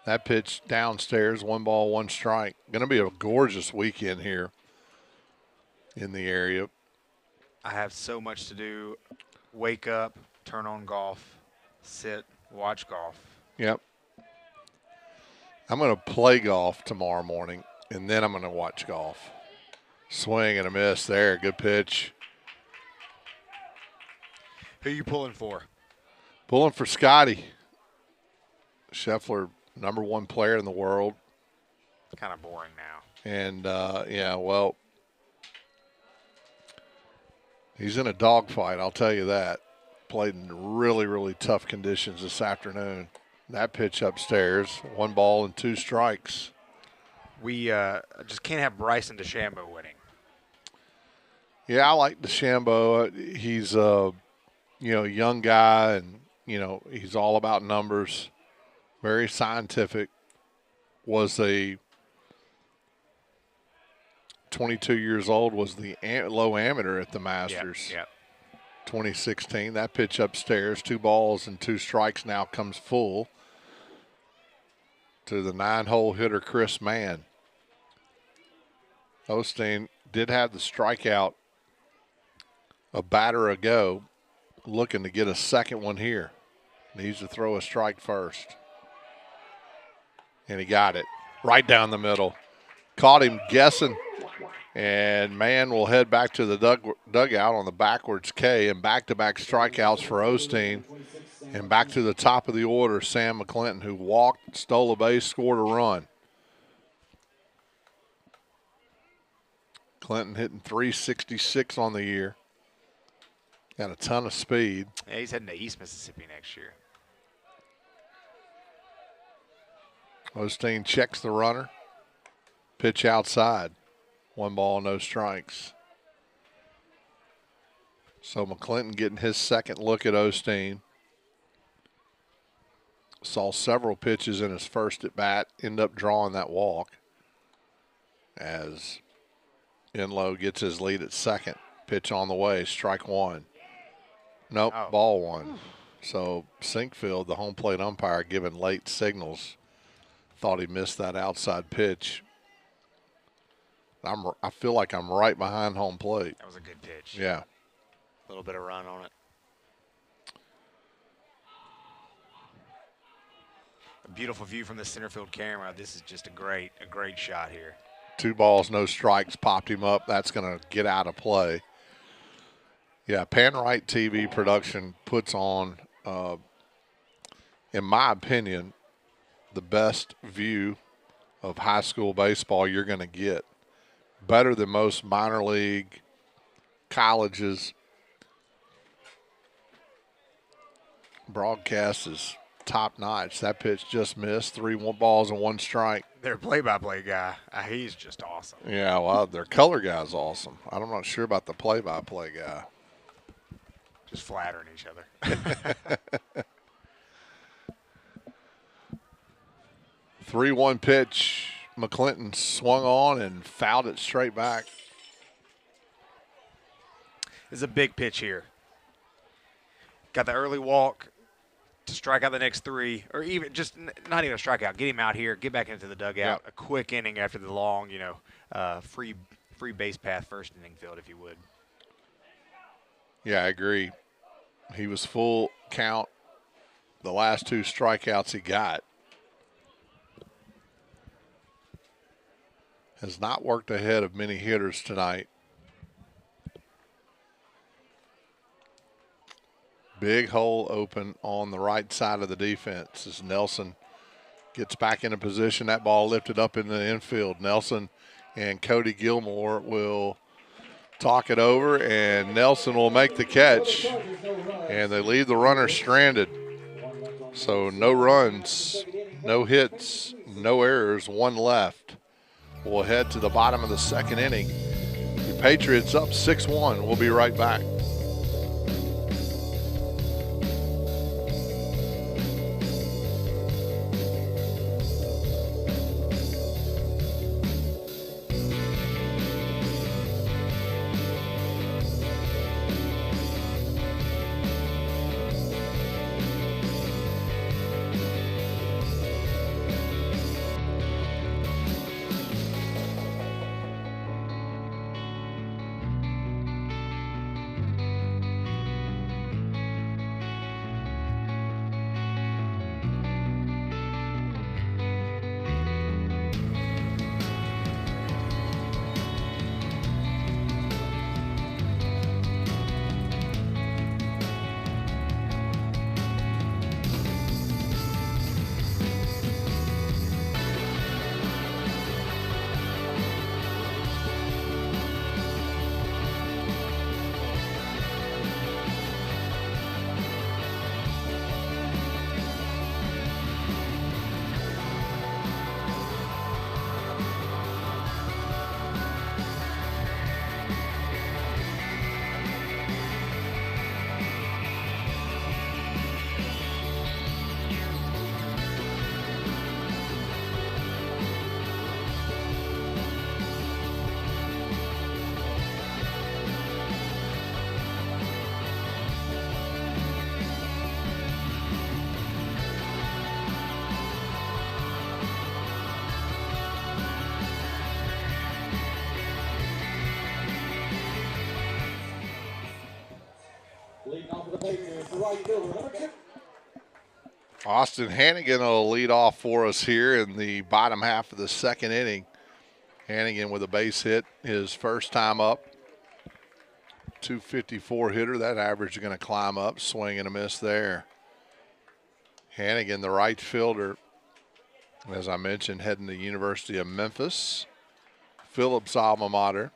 That pitch downstairs, 1 ball, 1 strike. Going to be a gorgeous weekend here in the area. I have so much to do. Wake up, turn on golf, sit, watch golf. Yep. I'm going to play golf tomorrow morning, and then I'm going to watch golf. Swing and a miss there. Good pitch. Who are you pulling for? Pulling for Scotty. Scheffler, #1 player in the world. Kind of boring now. And, yeah, well, he's in a dogfight, I'll tell you that. Played in really, really tough conditions this afternoon. That pitch upstairs, 1 ball and 2 strikes. We just can't have Bryson DeChambeau winning. Yeah, I like DeChambeau. He's a young guy, and he's all about numbers. Very scientific. Was a 22 years old. Was the low amateur at the Masters. Yep. 2016. That pitch upstairs, 2 balls and 2 strikes. Now comes full to the 9-hole hitter Chris Mann. Osteen did have the strikeout a batter ago, looking to get a second one here. Needs to throw a strike first. And he got it right down the middle. Caught him guessing, and Mann will head back to the dugout on the backwards K, and back-to-back strikeouts for Osteen. And back to the top of the order, Sam McClinton, who walked, stole a base, scored a run. Clinton hitting .366 on the year. Got a ton of speed. Yeah, he's heading to East Mississippi next year. Osteen checks the runner. Pitch outside. 1 ball, no strikes. So McClinton getting his second look at Osteen. Saw several pitches in his first at bat, end up drawing that walk as Enlow gets his lead at second. Pitch on the way, strike 1. Nope, ball 1. So Sinkfield, the home plate umpire, giving late signals. Thought he missed that outside pitch. I feel like I'm right behind home plate. That was a good pitch. Yeah. A little bit of run on it. A beautiful view from the center field camera. This is just a great shot here. 2 balls, no strikes, popped him up. That's going to get out of play. Yeah, PanRight TV production puts on, in my opinion, the best view of high school baseball you're going to get. Better than most minor league colleges. Broadcast is top notch. That pitch just missed. 3 balls and 1 strike. Their play-by-play guy, he's just awesome. Yeah, well, their color guy's awesome. I'm not sure about the play-by-play guy. Just flattering each other. 3-1 pitch. McClinton swung on and fouled it straight back. This is a big pitch here. Got the early walk to strike out the next 3, or even just not even a strikeout. Get him out here, get back into the dugout. Yep. A quick inning after the long, free base path first inning field, if you would. Yeah, I agree. He was full count. the last 2 strikeouts he got. Has not worked ahead of many hitters tonight. Big hole open on the right side of the defense as Nelson gets back into position. That ball lifted up in the infield. Nelson and Cody Gilmore will talk it over, and Nelson will make the catch, and they leave the runner stranded. So no runs, no hits, no errors, 1 left. We'll head to the bottom of the 2nd inning. The Patriots up 6-1. We'll be right back. Austin Hannigan will lead off for us here in the bottom half of the 2nd inning. Hannigan with a base hit, his first time up. 254 hitter. That average is going to climb up. Swing and a miss there. Hannigan, the right fielder, as I mentioned, heading to the University of Memphis. Phillips' alma mater.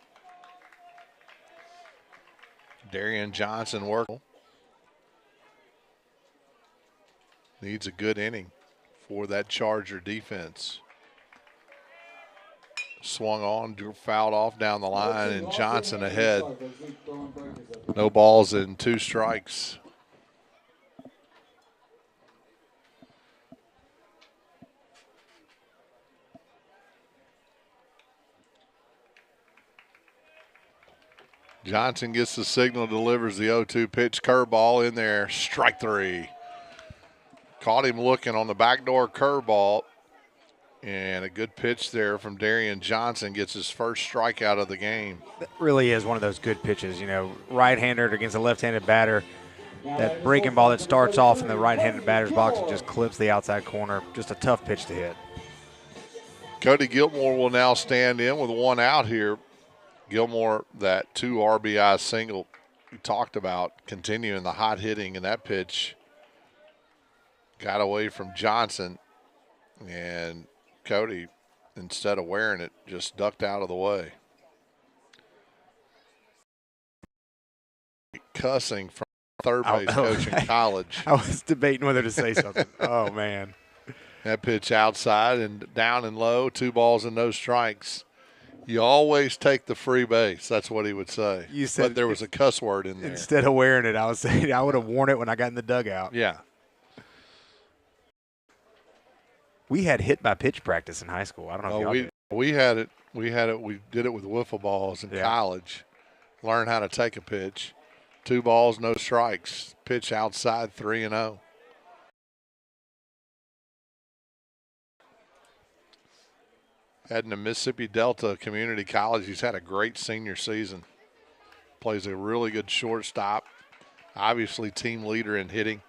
Darian Johnson working. Needs a good inning for that Charger defense. Swung on, fouled off down the line, and Johnson ahead. No balls and 2 strikes. Johnson gets the signal, delivers the 0-2 pitch, curveball in there, strike 3. Caught him looking on the backdoor curveball, and a good pitch there from Darian Johnson gets his first strikeout of the game. That really is one of those good pitches, you know, right-hander against a left-handed batter. That breaking ball that starts off in the right-handed batter's box and just clips the outside corner. Just a tough pitch to hit. Cody Gilmore will now stand in with 1 out here. Gilmore, that 2 RBI single we talked about, continuing the hot hitting, and that pitch got away from Johnson, and Cody, instead of wearing it, just ducked out of the way. Cussing from third base coach in college. I was debating whether to say something. Oh, man. That pitch outside and down and low, 2 balls and no strikes. You always take the free base. That's what he would say. You said, but there was a cuss word in there. Instead of wearing it, I was saying I would have worn it when I got in the dugout. Yeah. We had hit by pitch practice in high school. I don't know if y'all did. We had it. We did it with wiffle balls in college. Learn how to take a pitch. 2 balls, no strikes. Pitch outside, 3-0. Heading to Mississippi Delta Community College. He's had a great senior season. Plays a really good shortstop. Obviously team leader in hitting.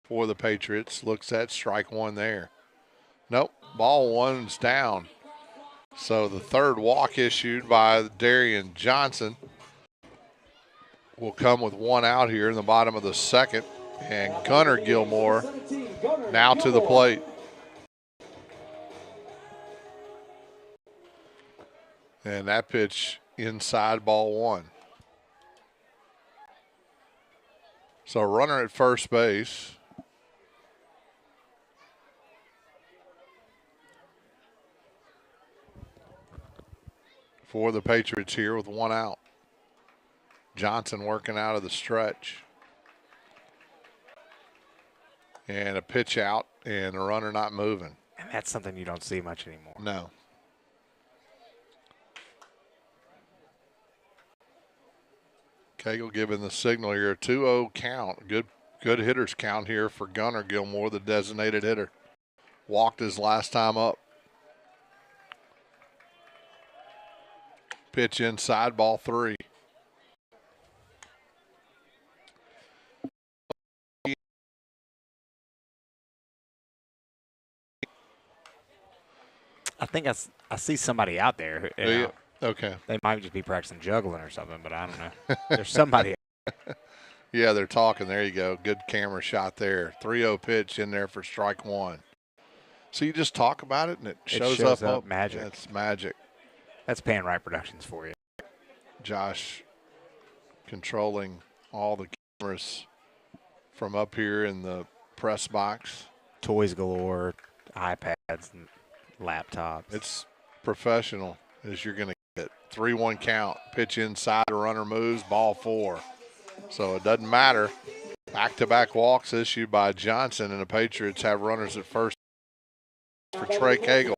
for the Patriots. Looks at strike one there. Nope, ball one's down. So the third walk issued by Darian Johnson will come with one out here in the bottom of the second. And Gunnar Gilmore now to the plate. And that pitch inside, ball one. So runner at first base. For the Patriots here with one out. Johnson working out of the stretch. And a pitch out and the runner not moving. And that's something you don't see much anymore. No. Cagle giving the signal here, 2-0 count. Good hitters count here for Gunnar Gilmore, the designated hitter. Walked his last time up. Pitch inside, ball three. I think I see somebody out there. Okay. They might just be practicing juggling or something, but I don't know. There's somebody. Yeah, they're talking. There you go. Good camera shot there. 3-0 pitch in there for strike one. So you just talk about it and it shows up. Magic. That's magic. That's PanRight Productions for you. Josh controlling all the cameras from up here in the press box. Toys galore, iPads, and laptops. It's professional as you're going to get. 3-1 count. Pitch inside, the runner moves, ball four. So it doesn't matter. Back-to-back walks issued by Johnson, and the Patriots have runners at first for Trey Cagle.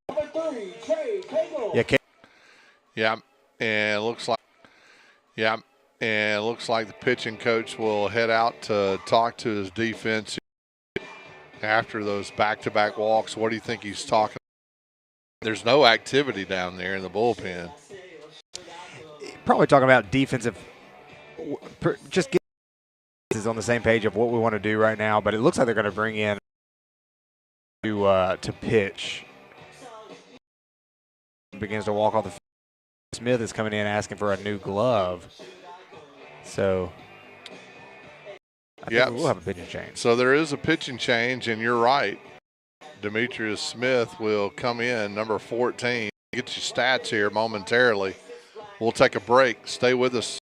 Yeah, and it looks like the pitching coach will head out to talk to his defense after those back-to-back walks. What do you think he's talking about? There's no activity down there in the bullpen. Probably talking about defensive. Just get is on the same page of what we want to do right now, but it looks like they're going to bring in to pitch. Begins to walk off the field. Smith is coming in asking for a new glove. So I think we'll have a pitching change. So there is a pitching change, and you're right. Demetrius Smith will come in, number 14. Get your stats here momentarily. We'll take a break. Stay with us.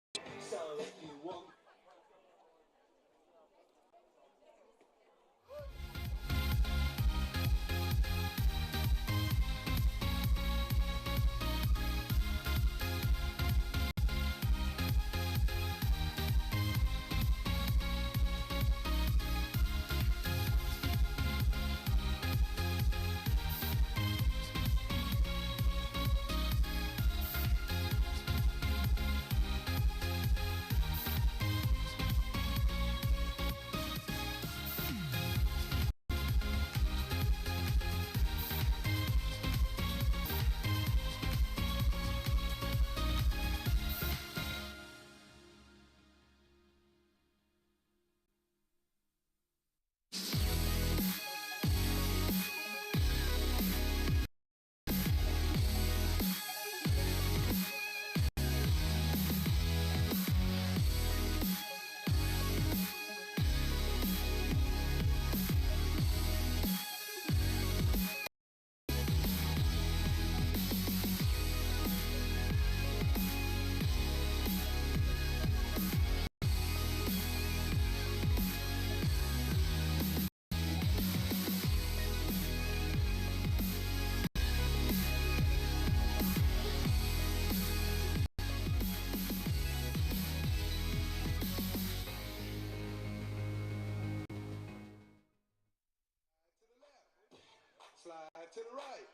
Slide to the right.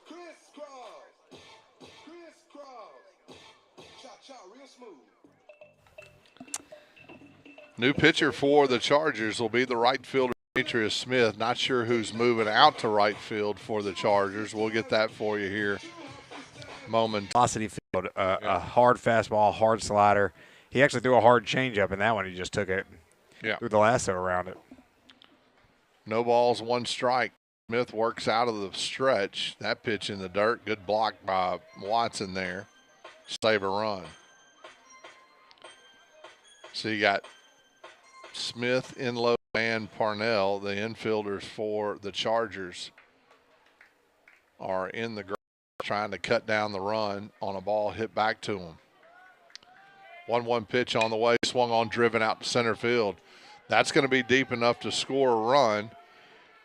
Crisscross. Cha-cha, real smooth. New pitcher for the Chargers will be the right fielder, Demetrius Smith. Not sure who's moving out to right field for the Chargers. We'll get that for you here moment. Velocity field, a hard fastball, hard slider. He actually threw a hard changeup in that one. He just took it. Yeah. Threw the lasso around it. No balls, 1 strike. Smith works out of the stretch. That pitch in the dirt. Good block by Watson there. Save a run. So you got Smith, Inlow, and Parnell, the infielders for the Chargers, are in the ground trying to cut down the run on a ball hit back to them. 1-1 pitch on the way, swung on, driven out to center field. That's going to be deep enough to score a run,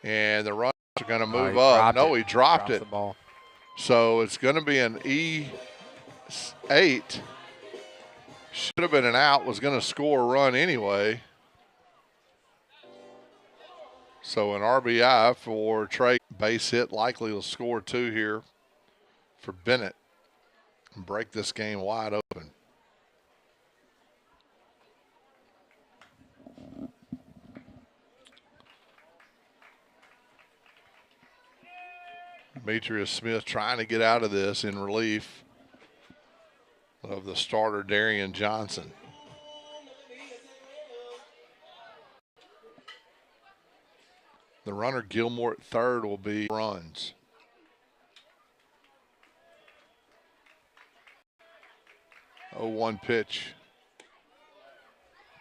and the runners are going to move up. No, he dropped it. The ball. So it's going to be an E8. Should have been an out, was going to score a run anyway. So an RBI for Trey. Base hit, likely will score 2 here for Bennett and break this game wide open. Demetrius Smith trying to get out of this in relief of the starter Darian Johnson. The runner Gilmore at third will be runs. Oh, 1 pitch.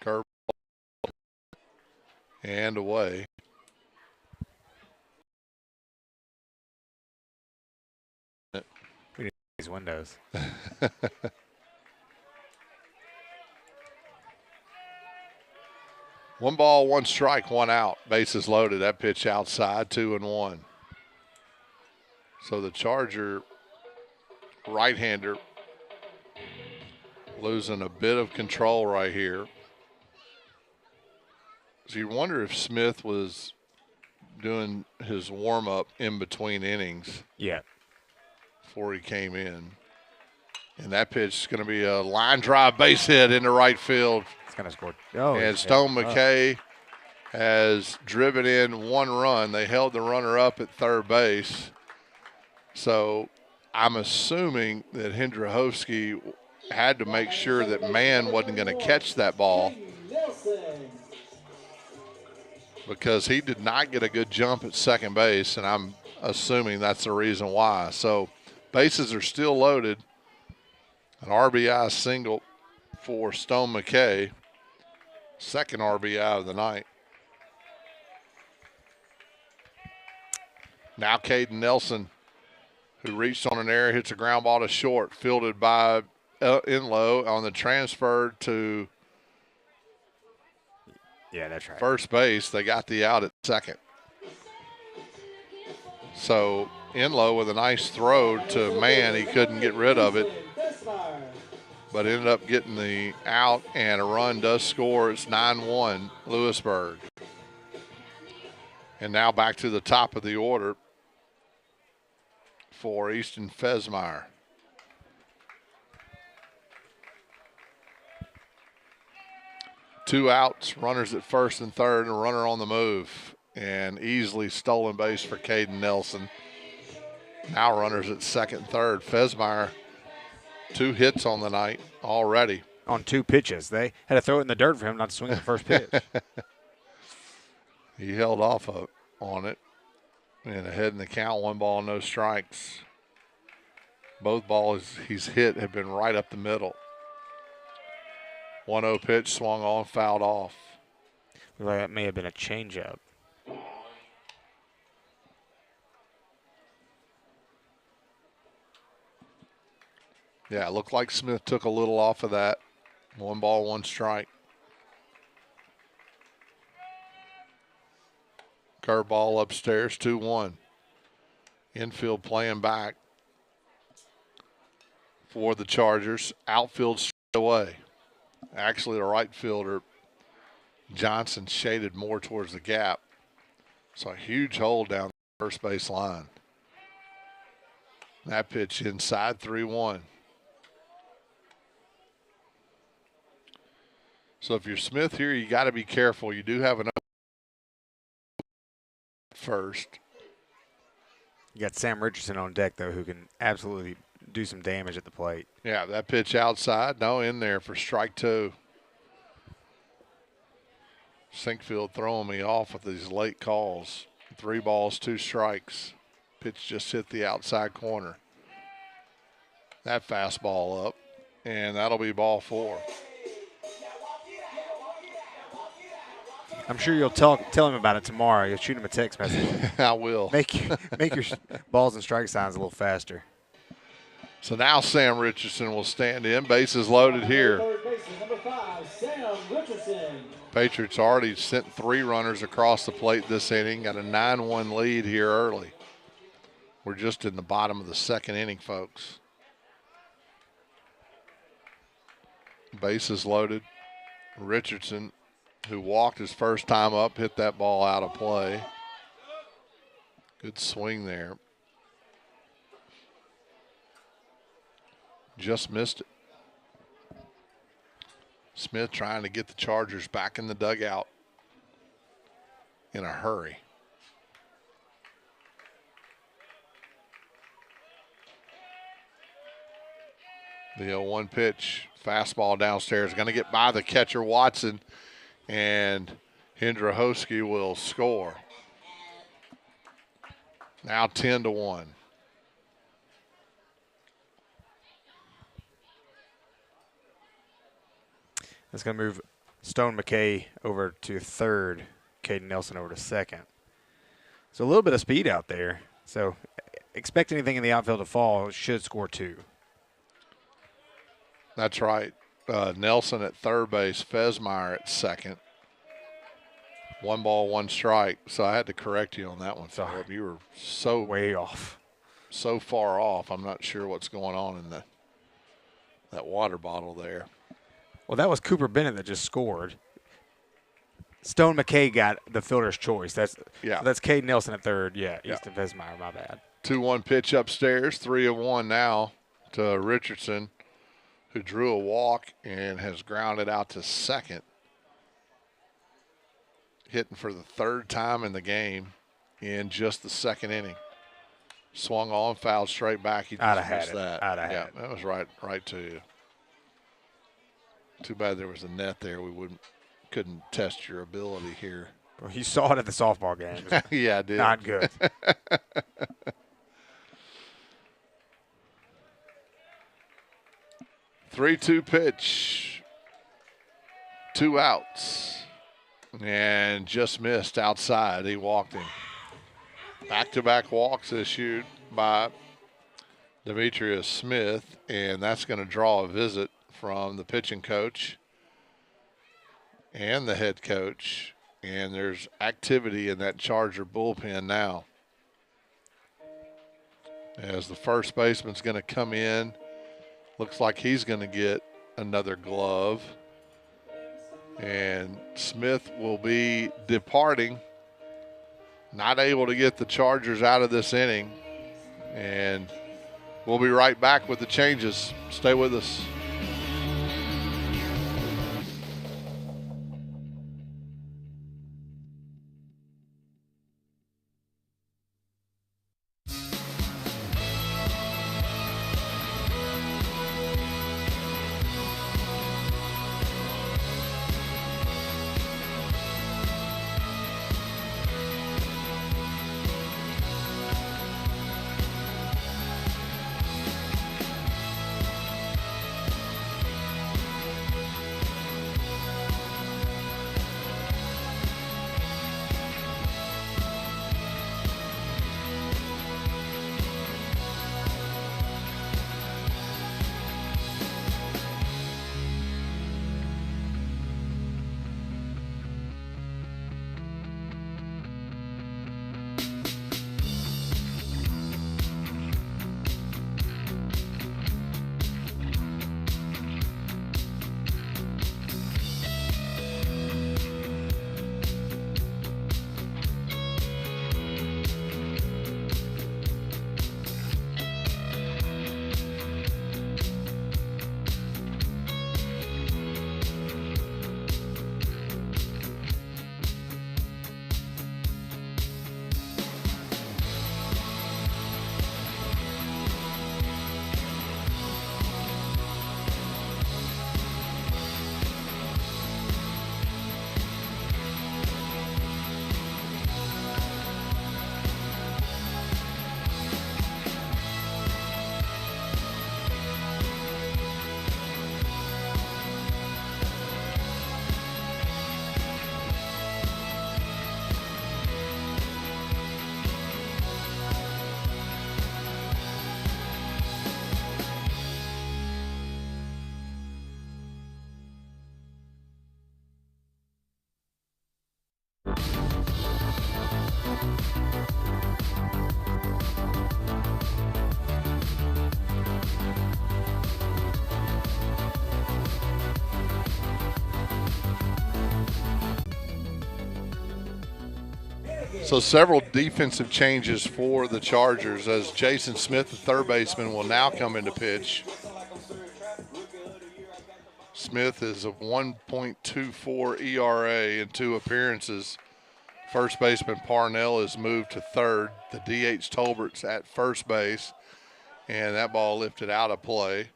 Curve and away. We need these windows. 1 ball, 1 strike, 1 out. Bases loaded. That pitch outside, 2-1. So the Charger right-hander losing a bit of control right here. So you wonder if Smith was doing his warm-up in between innings. Yeah. Before he came in. And that pitch is going to be a line drive base hit into right field. It's going to score. Oh, and Stone McKay has driven in 1 run. They held the runner up at third base. So I'm assuming that Hendrichovsky had to make sure that Mann wasn't going to catch that ball, because he did not get a good jump at second base, and I'm assuming that's the reason why. So bases are still loaded. An RBI single for Stone McKay. Second RBI of the night. Now Caden Nelson, who reached on an error, hits a ground ball to short, fielded by Inlow on the transfer to that's right. first base. They got the out at second. So Inlow with a nice throw to Mann. He couldn't get rid of it, but ended up getting the out, and a run does score. It's 9-1 Lewisburg. And now back to the top of the order for Easton Fesmeyer. Two outs, runners at first and third, and a runner on the move. And easily stolen base for Caden Nelson. Now runners at second and third. Fesmeyer, 2 hits on the night already. On 2 pitches. They had to throw it in the dirt for him not to swing at the first pitch. He held off on it. And ahead in the count, 1 ball, no strikes. Both balls he's hit have been right up the middle. 1-0 pitch, swung on, fouled off. Like that may have been a changeup. Yeah, it looked like Smith took a little off of that. 1 ball, 1 strike. Curveball upstairs, 2-1. Infield playing back for the Chargers. Outfield straight away. Actually, the right fielder, Johnson, shaded more towards the gap. So a huge hole down the first base line. That pitch inside, 3-1. So if you're Smith here, you got to be careful. You do have an first. You got Sam Richardson on deck, though, who can absolutely do some damage at the plate. Yeah, that pitch outside. No, in there for strike 2. Sinkfield throwing me off with these late calls. 3 balls, 2 strikes. Pitch just hit the outside corner. That fastball up, and that'll be ball 4. I'm sure you'll tell him about it tomorrow. You'll shoot him a text message. I will. Make your balls and strike signs a little faster. So now Sam Richardson will stand in. Bases loaded here. Third baseman, number 5, Sam Richardson. Patriots already sent 3 runners across the plate this inning. Got a 9-1 lead here early. We're just in the bottom of the 2nd inning, folks. Bases loaded. Richardson, who walked his first time up, hit that ball out of play. Good swing there. Just missed it. Smith trying to get the Chargers back in the dugout in a hurry. The 0-1 pitch, fastball downstairs, going to get by the catcher Watson, and Hendrahoski will score. Now 10-1. That's going to move Stone McKay over to third, Caden Nelson over to second. So a little bit of speed out there. So expect anything in the outfield to fall. It should score 2. That's right. Nelson at third base, Fesmeyer at second. 1 ball, 1 strike. So I had to correct you on that one, Philip. You were so way off, so far off. I'm not sure what's going on in that water bottle there. Well, that was Cooper Bennett that just scored. Stone McKay got the fielder's choice. That's Caden Nelson at third. Yeah, Easton Fesmeyer, my bad. 2-1 pitch upstairs, 3-1 now to Richardson, who drew a walk and has grounded out to second. Hitting for the 3rd time in the game in just the 2nd inning. Swung on, fouled straight back. He just missed that. That was right to you. Too bad there was a net there. Couldn't test your ability here. Well, you saw it at the softball game. Yeah, I did. Not good. 3-2 pitch. 2 outs. And just missed outside. He walked him. Back-to-back walks issued by Demetrius Smith, and that's going to draw a visit from the pitching coach and the head coach. And there's activity in that Charger bullpen now, as the first baseman's going to come in. Looks like he's going to get another glove. And Smith will be departing, not able to get the Chargers out of this inning. And we'll be right back with the changes. Stay with us. So several defensive changes for the Chargers as Jason Smith, the third baseman, will now come into pitch. Smith is a 1.24 ERA in 2 appearances. First baseman Parnell is moved to third. The DH Tolbert's at first base, and that ball lifted out of play.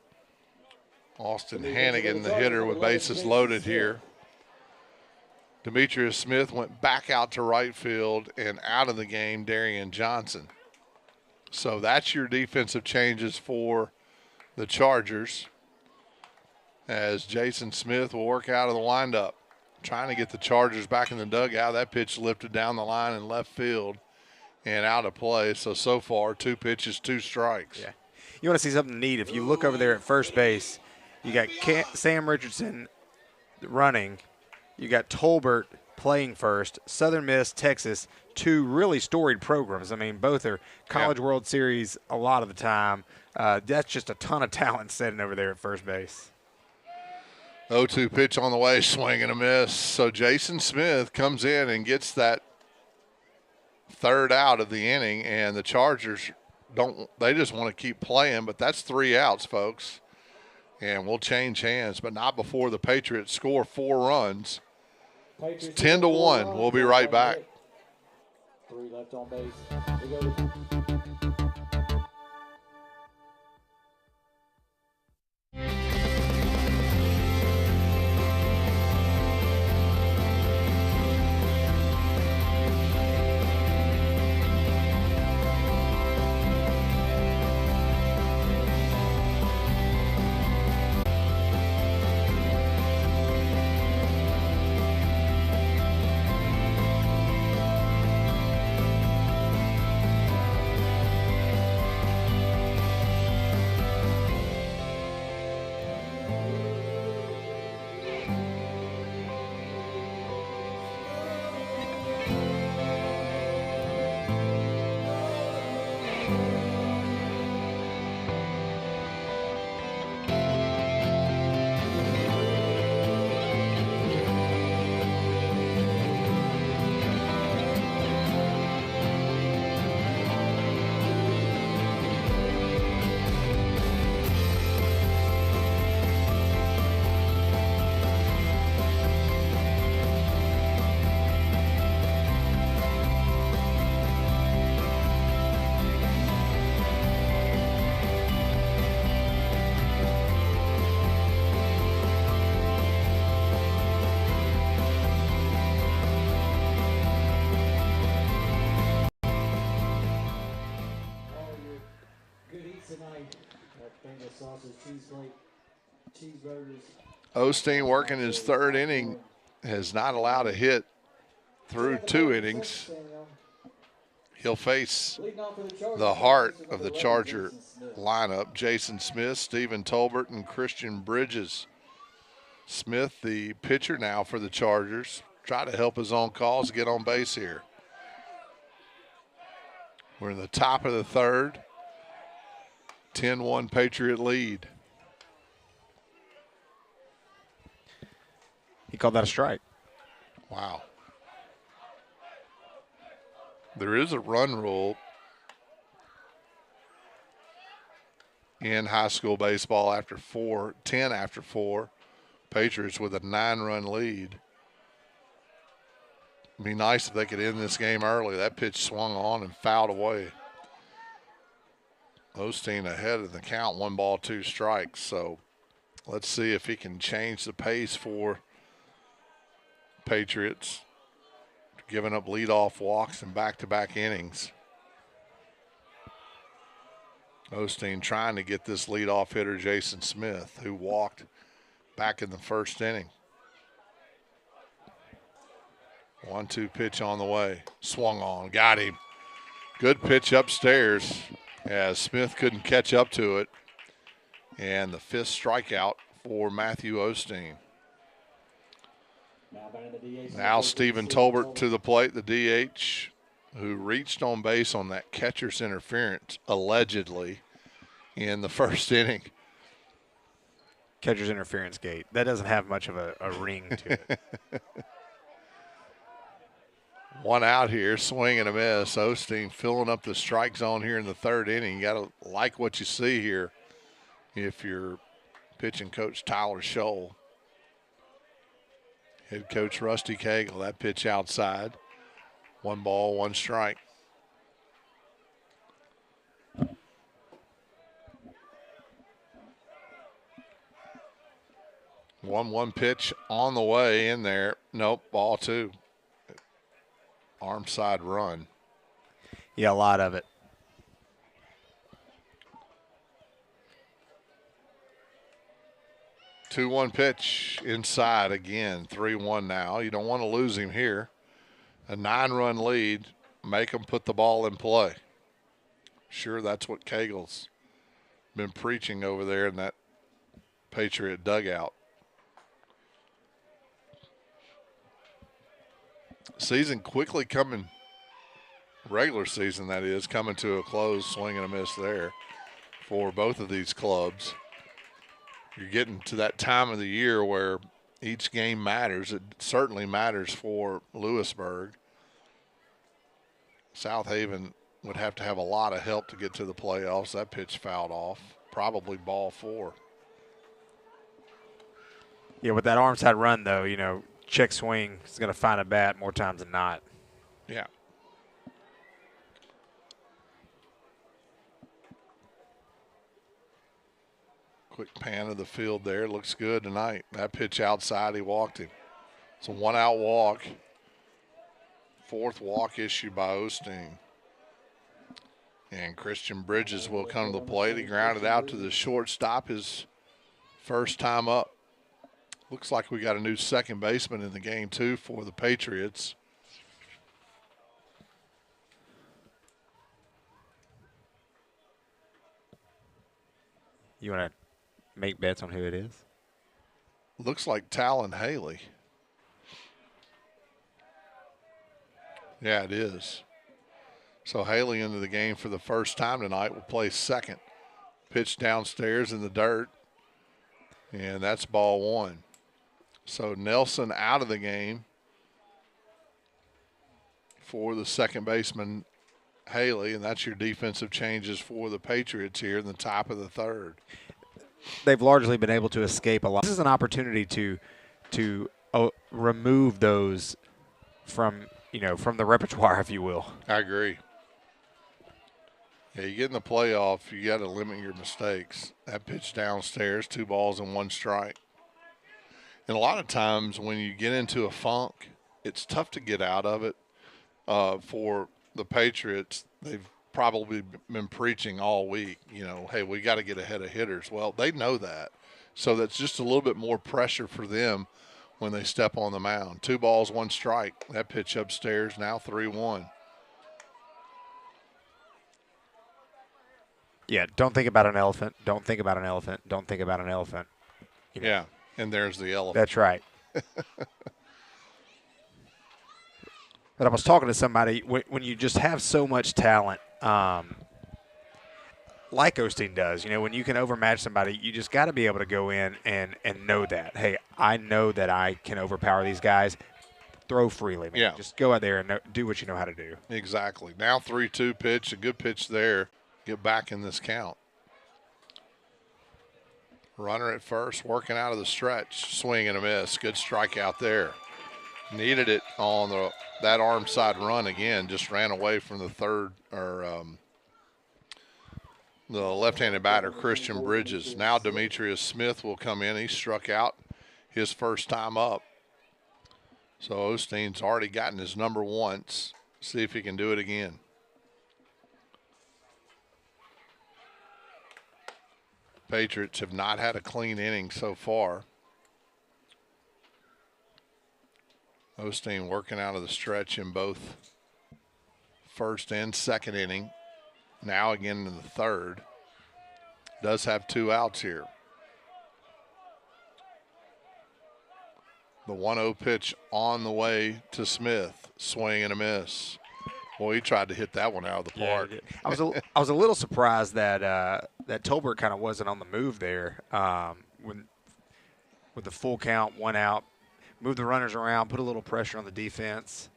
Austin Hannigan, the hitter, with bases loaded here. Demetrius Smith went back out to right field, and out of the game, Darian Johnson. So that's your defensive changes for the Chargers, as Jason Smith will work out of the windup, trying to get the Chargers back in the dugout. That pitch lifted down the line in left field and out of play. So far, 2 pitches, 2 strikes. Yeah. You want to see something neat. If you look over there at first base, you got Sam Richardson running. You got Tolbert playing first. Southern Miss, Texas, 2 really storied programs. I mean, both are College World Series a lot of the time. That's just a ton of talent sitting over there at first base. 0-2 pitch on the way, swing and a miss. So Jason Smith comes in and gets that third out of the inning, and the Chargers they just want to keep playing, but that's 3 outs, folks. And we'll change hands, but not before the Patriots score 4 runs. It's 10-1. We'll be right back. 3 left on base. We go. Osteen working his 3rd inning, has not allowed a hit through 2 innings. He'll face the heart of the Charger lineup, Jason Smith, Stephen Tolbert, and Christian Bridges. Smith, the pitcher now for the Chargers, try to help his own cause get on base here. We're in the top of the 3rd. 10-1 Patriot lead. He called that a strike. Wow. There is a run rule in high school baseball after 10 after 4. Patriots with a 9-run lead. It'd be nice if they could end this game early. That pitch swung on and fouled away. Osteen ahead of the count, 1 ball, 2 strikes. So let's see if he can change the pace for Patriots, giving up leadoff walks in back-to-back innings. Osteen trying to get this leadoff hitter, Jason Smith, who walked back in the 1st inning. 1-2 pitch on the way. Swung on, got him. Good pitch upstairs as Smith couldn't catch up to it. And the 5th strikeout for Matthew Osteen. Now Stephen Tolbert to the plate, the DH, who reached on base on that catcher's interference, allegedly, in the 1st inning. Catcher's interference gate. That doesn't have much of a ring to it. One out here, swing and a miss. Osteen filling up the strike zone here in the third inning. You got to like what you see here if you're pitching coach Tyler Scholl. Head coach Rusty Cagle, that pitch outside. 1 ball, 1 strike. One pitch on the way in there. Nope, ball 2. Arm side run. Yeah, a lot of it. 2-1 pitch inside again. 3-1 now. You don't want to lose him here. A 9-run lead. Make him put the ball in play. Sure, that's what Cagle's been preaching over there in that Patriot dugout. Season quickly coming, regular season that is, coming to a close. Swing and a miss there for both of these clubs. You're getting to that time of the year where each game matters. It certainly matters for Lewisburg. Southaven would have to have a lot of help to get to the playoffs. That pitch fouled off, probably ball 4. Yeah, with that arm side run, though, you know, check swing is going to find a bat more times than not. Yeah. Quick pan of the field there. Looks good tonight. That pitch outside, he walked him. It's a 1-out walk. 4th walk issued by Osteen. And Christian Bridges will come to the plate. He grounded out to the shortstop his first time up. Looks like we got a new second baseman in the game, too, for the Patriots. You want to make bets on who it is? Looks like Talon Haley. Yeah, it is. So Haley into the game for the first time tonight will play second. Pitch downstairs in the dirt. And that's ball 1. So Nelson out of the game for the second baseman, Haley, and that's your defensive changes for the Patriots here in the top of the third. They've largely been able to escape a lot. This is an opportunity to remove those from the repertoire, if you will. I agree. Yeah, you get in the playoff, you got to limit your mistakes. That pitch downstairs, 2 balls and 1 strike. And a lot of times when you get into a funk, it's tough to get out of it. For the Patriots, they've probably been preaching all week, hey, we got to get ahead of hitters. Well, they know that. So that's just a little bit more pressure for them when they step on the mound. 2 balls, 1 strike. That pitch upstairs, now 3-1. Yeah, don't think about an elephant. Don't think about an elephant. Don't think about an elephant. Yeah, and there's the elephant. That's right. But I was talking to somebody, when you just have so much talent, like Osteen does, when you can overmatch somebody, you just got to be able to go in and know that. Hey, I know that I can overpower these guys. Throw freely, man. Yeah. Just go out there and do what you know how to do. Exactly. Now 3-2 pitch, a good pitch there. Get back in this count. Runner at first, working out of the stretch. Swing and a miss. Good strikeout there. Needed it on that arm side run again. Just ran away from the the left-handed batter, Christian Bridges. Now Demetrius Smith will come in. He struck out his first time up. So Osteen's already gotten his number once. See if he can do it again. Patriots have not had a clean inning so far. Osteen working out of the stretch in both first and second inning. Now again in the third. Does have 2 outs here. The 1-0 pitch on the way to Smith. Swing and a miss. Boy, he tried to hit that one out of the park. Yeah, I was a little surprised that that Tolbert kind of wasn't on the move there with the full count, 1 out. Move the runners around, put a little pressure on the defense.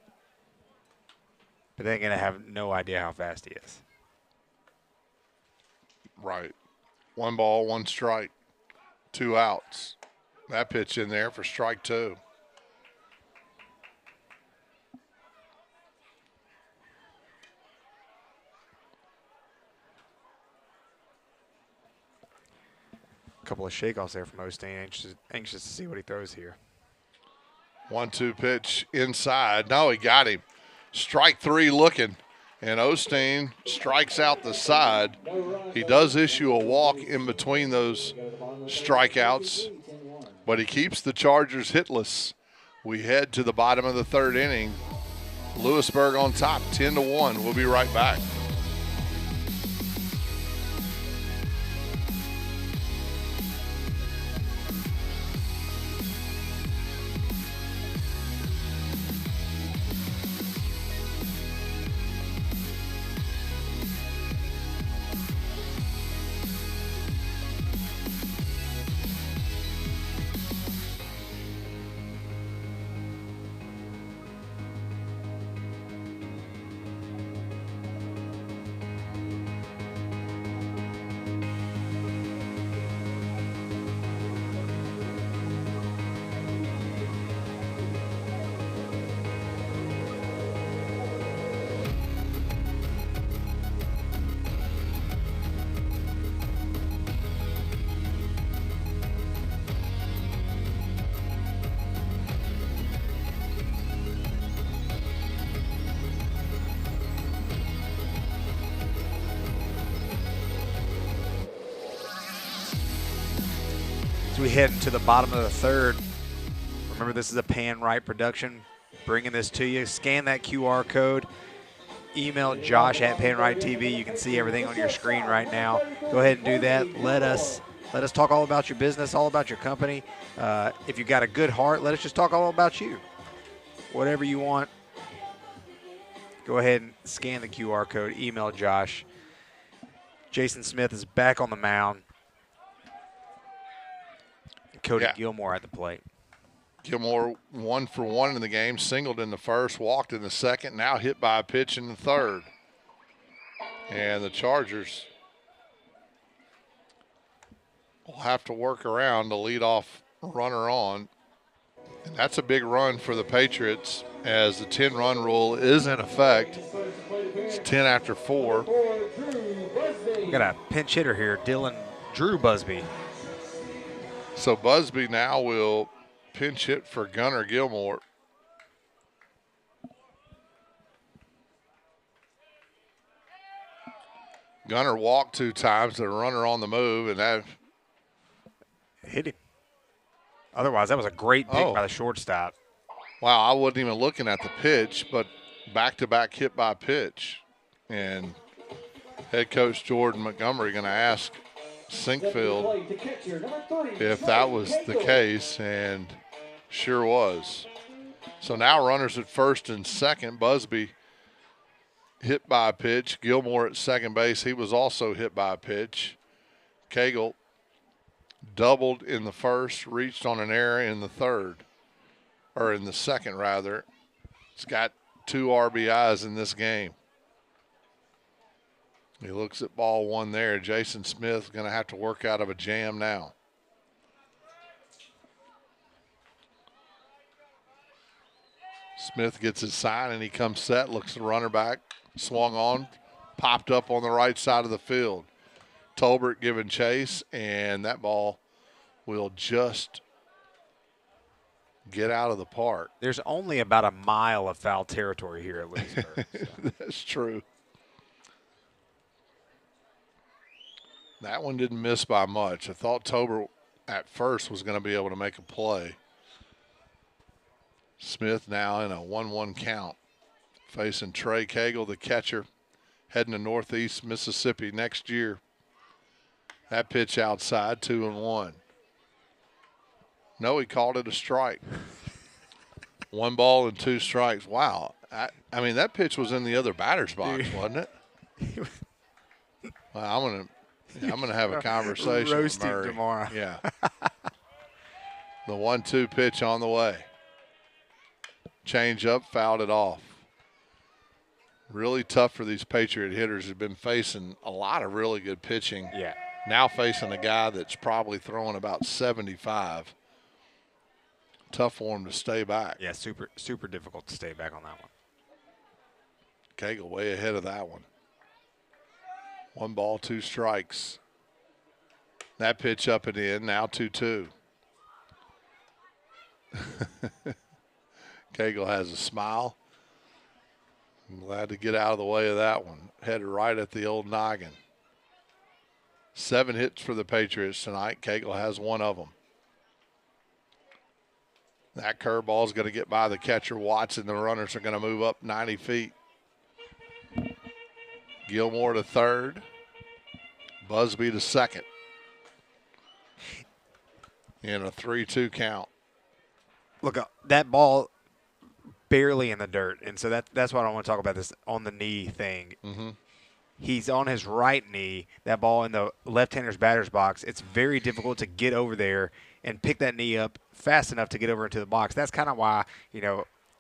but they're going to have no idea how fast he is. Right. 1 ball, 1 strike, 2 outs. That pitch in there for strike 2. A couple of shakeoffs there from Osteen. Anxious to see what he throws here. 1-2 pitch inside. No, he got him. Strike 3 looking. And Osteen strikes out the side. He does issue a walk in between those strikeouts, but he keeps the Chargers hitless. We head to the bottom of the 3rd inning. Lewisburg on top, 10-1. We'll be right back. As we head into the bottom of the 3rd, remember this is a PanRight production, bringing this to you. Scan that QR code. Email Josh at PanRight TV. You can see everything on your screen right now. Go ahead and do that. Let us talk all about your business, all about your company. If you've got a good heart, let us just talk all about you. Whatever you want, go ahead and scan the QR code. Email Josh. Jason Smith is back on the mound. Cody Gilmore at the plate. Gilmore 1 for 1 in the game, singled in the 1st, walked in the 2nd, now hit by a pitch in the 3rd. And the Chargers will have to work around the leadoff runner on. And that's a big run for the Patriots as the 10-run rule is in effect. It's 10 after 4. We got a pinch hitter here, Drew Busby. So Busby now will pinch hit for Gunnar Gilmore. Gunnar walked 2 times, the runner on the move, and that hit him. Otherwise, that was a great pick by the shortstop. Wow, I wasn't even looking at the pitch, but back-to-back hit by pitch. And head coach Jordan Montgomery going to ask Sinkfield if that was the case, and sure was. So now runners at 1st and 2nd. Busby hit by a pitch. Gilmore at 2nd base. He was also hit by a pitch. Cagle doubled in the 1st, reached on an error in the 3rd, or in the 2nd rather. He's got 2 RBIs in this game. He looks at ball 1 there. Jason Smith going to have to work out of a jam now. Smith gets his sign and he comes set, looks the runner back, swung on, popped up on the right side of the field. Tolbert giving chase, and that ball will just get out of the park. There's only about a mile of foul territory here at Lewisburg. So. That's true. That one didn't miss by much. I thought Tolbert at first was going to be able to make a play. Smith now in a 1-1 count, facing Trey Cagle, the catcher, heading to Northeast Mississippi next year. That pitch outside, 2-1. No, he called it a strike. 1 ball and 2 strikes. Wow. I mean, that pitch was in the other batter's box, wasn't it? Well, I'm gonna have a conversation with Murray tomorrow. Yeah. The 1-2 pitch on the way. Change up, fouled it off. Really tough for these Patriot hitters who've been facing a lot of really good pitching. Yeah. Now facing a guy that's probably throwing about 75. Tough for him to stay back. Yeah, super difficult to stay back on that one. Cagle way ahead of that one. 1 ball, 2 strikes. That pitch up and in, now 2-2. Cagle has a smile. I'm glad to get out of the way of that one. Headed right at the old noggin. 7 hits for the Patriots tonight. Cagle has 1 of them. That curveball is going to get by the catcher, Watson. The runners are going to move up 90 feet. Gilmore to third. Busby to second. In a 3-2 count. Look, that ball barely in the dirt, and so that's what I want to talk about, this on the knee thing. Mm-hmm. He's on his right knee, that ball in the left-hander's batter's box. It's very difficult to get over there and pick that knee up fast enough to get over into the box. That's kind of why,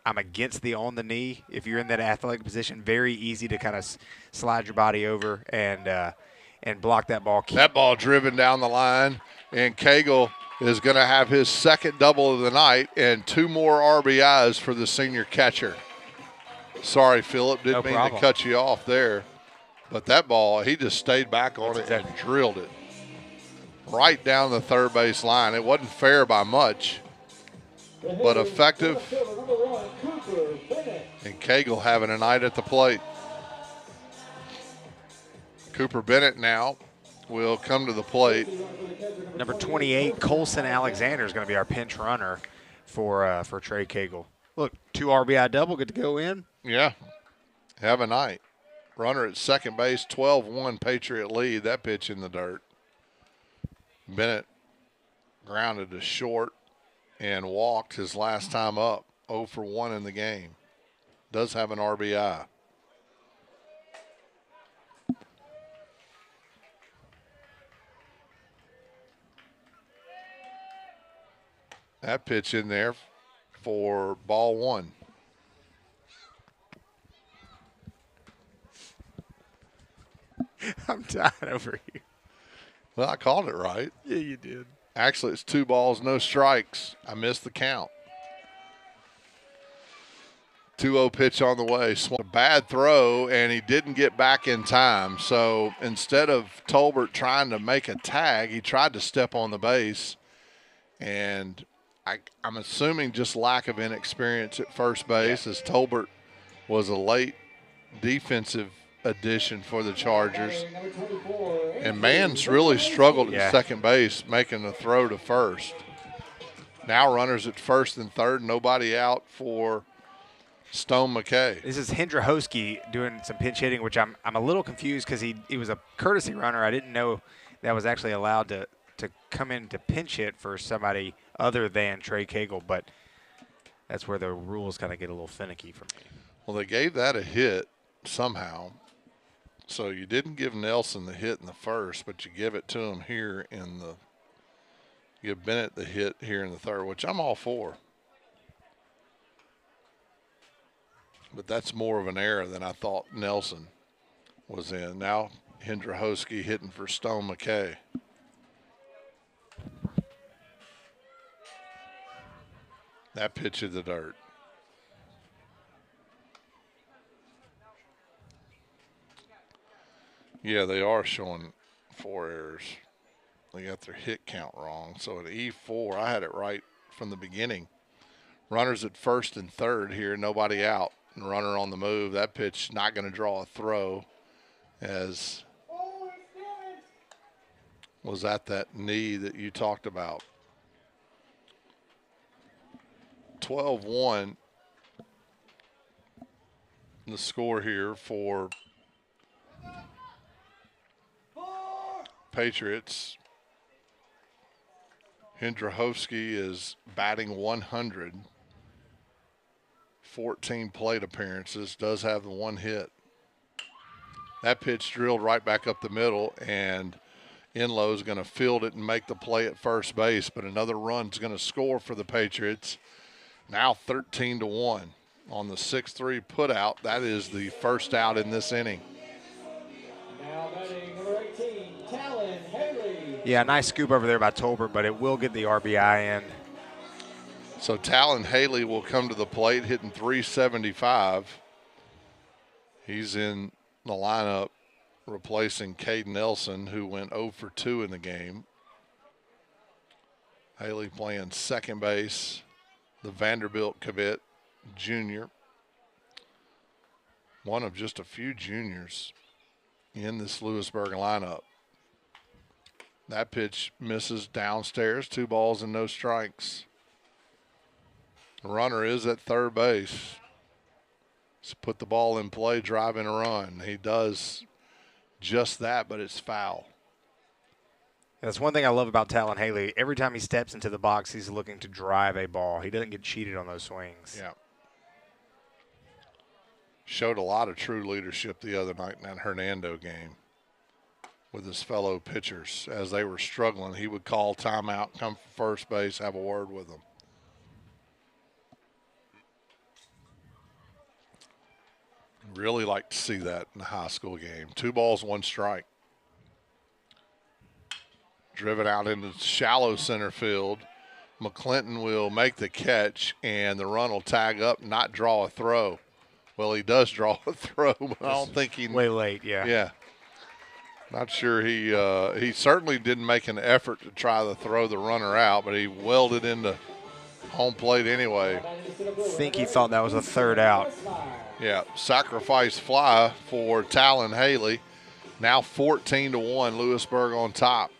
I'm against the on the knee. If you're in that athletic position, very easy to kind of slide your body over and block that ball. That ball driven down the line, and Cagle is going to have his second double of the night and 2 more RBIs for the senior catcher. Sorry, Phillip, didn't mean to cut you off there. But that ball, he just stayed back on it and drilled it right down the third base line. It wasn't fair by much, but effective. And Cagle having a night at the plate. Cooper Bennett now will come to the plate. Number 28, Colson Alexander is going to be our pinch runner for Trey Cagle. Look, 2 RBI double, good to go in. Yeah, have a night. Runner at second base, 12-1 Patriot lead. That pitch in the dirt. Bennett grounded to short and walked his last time up. 0 for 1 in the game. Does have an RBI. That pitch in there for ball 1. I'm dying over here. Well, I called it right. Yeah, you did. Actually, it's 2 balls, no strikes. I missed the count. 2-0 pitch on the way. A bad throw, and he didn't get back in time. So instead of Tolbert trying to make a tag, he tried to step on the base. And I'm assuming just lack of inexperience at first base, as Tolbert was a late defensive addition for the Chargers. And Mann's really struggled at second base, making the throw to first. Now runners at first and third, nobody out for Stone McKay. This is Hendrahoski doing some pinch hitting, which I'm a little confused because he was a courtesy runner. I didn't know that was actually allowed to come in to pinch hit for somebody other than Trey Cagle, but that's where the rules kind of get a little finicky for me. Well, they gave that a hit somehow. So you didn't give Nelson the hit in the first, but you give it to him here give Bennett the hit here in the third, which I'm all for. But that's more of an error than I thought Nelson was in. Now Hendrahoski hitting for Stone McKay. That pitch in the dirt. Yeah, they are showing 4 errors. They got their hit count wrong. So at E4, I had it right from the beginning. Runners at first and third here, nobody out. And runner on the move. That pitch not going to draw a throw, as was at that knee that you talked about. 12-1 the score here for Patriots. Hendrahoski is batting 100. 14 plate appearances, does have the 1 hit. That pitch drilled right back up the middle, and Enlow is going to field it and make the play at first base, but another run's going to score for the Patriots. Now 13-1. on the 6-3 put out. That is the first out in this inning. Now batting number 18, Talon Haley. Yeah, nice scoop over there by Tolbert, but it will get the RBI in. So Talon Haley will come to the plate hitting .375. He's in the lineup replacing Caden Nelson, who went 0 for 2 in the game. Haley playing second base, the Vanderbilt commit, junior. One of just a few juniors in this Lewisburg lineup. That pitch misses downstairs, 2 balls and no strikes. The runner is at third base. Let's put the ball in play, driving a run. He does just that, but it's foul. That's one thing I love about Talon Haley. Every time he steps into the box, he's looking to drive a ball. He doesn't get cheated on those swings. Yeah. Showed a lot of true leadership the other night in that Hernando game with his fellow pitchers. As they were struggling, he would call timeout, come from first base, have a word with them. Really like to see that in a high school game. 2 balls, 1 strike. Driven out into shallow center field. McClinton will make the catch, and the run will tag up, not draw a throw. Well, he does draw a throw, but I don't think he – way late, yeah. Yeah. Not sure he certainly didn't make an effort to try to throw the runner out, but he welded into home plate anyway. I think he thought that was a third out. Yeah, sacrifice fly for Talon Haley. Now 14-1, Lewisburg on top.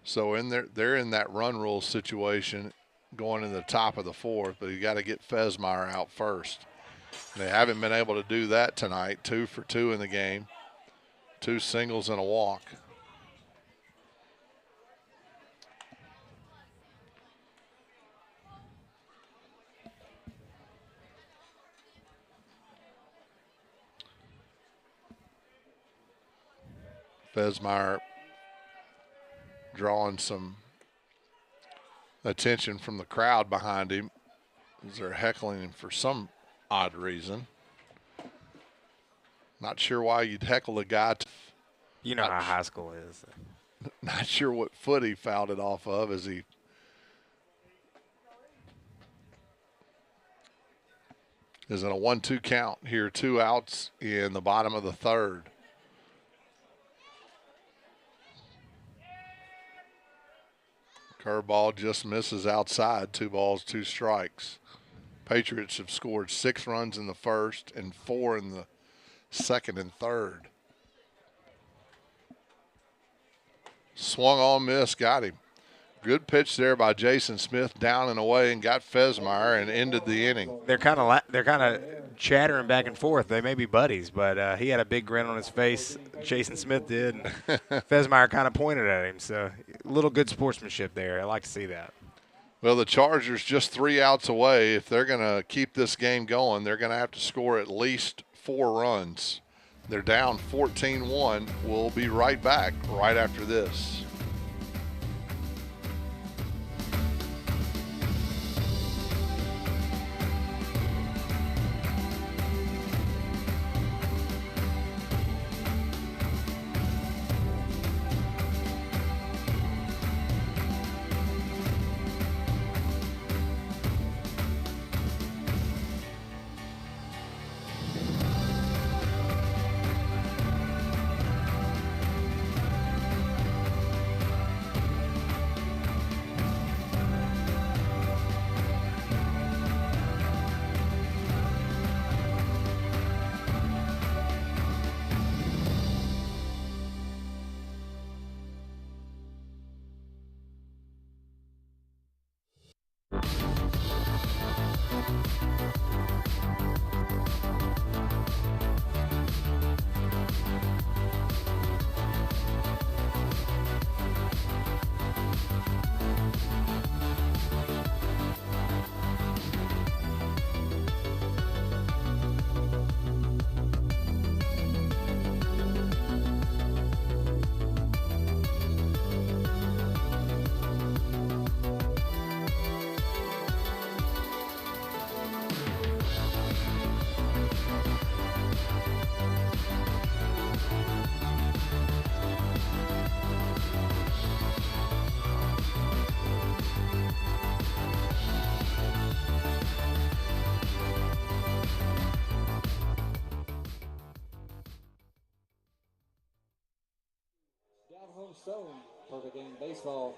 So they're in that run rule situation going in the top of the 4th, but you got to get Fesmeyer out first. They haven't been able to do that tonight. 2 for 2 in the game, 2 singles and a walk. Fesmeyer drawing some attention from the crowd behind him as they're heckling him for some odd reason. Not sure why you'd heckle a guy. You know how high school is. Not sure what foot he fouled it off of as he is in a 1-2 count here, 2 outs in the bottom of the 3rd. Curveball just misses outside, 2 balls, 2 strikes. Patriots have scored 6 runs in the 1st and 4 in the 2nd and 3rd. Swung on, miss, got him. Good pitch there by Jason Smith, down and away, and got Fesmeyer and ended the inning. They're kind of chattering back and forth. They may be buddies, but he had a big grin on his face. Jason Smith did. Fesmeyer kind of pointed at him, so a little good sportsmanship there. I like to see that. Well, the Chargers just 3 outs away. If they're going to keep this game going, they're going to have to score at least 4 runs. They're down 14-1. We'll be right back right after this. Stone, Perfect Game Baseball,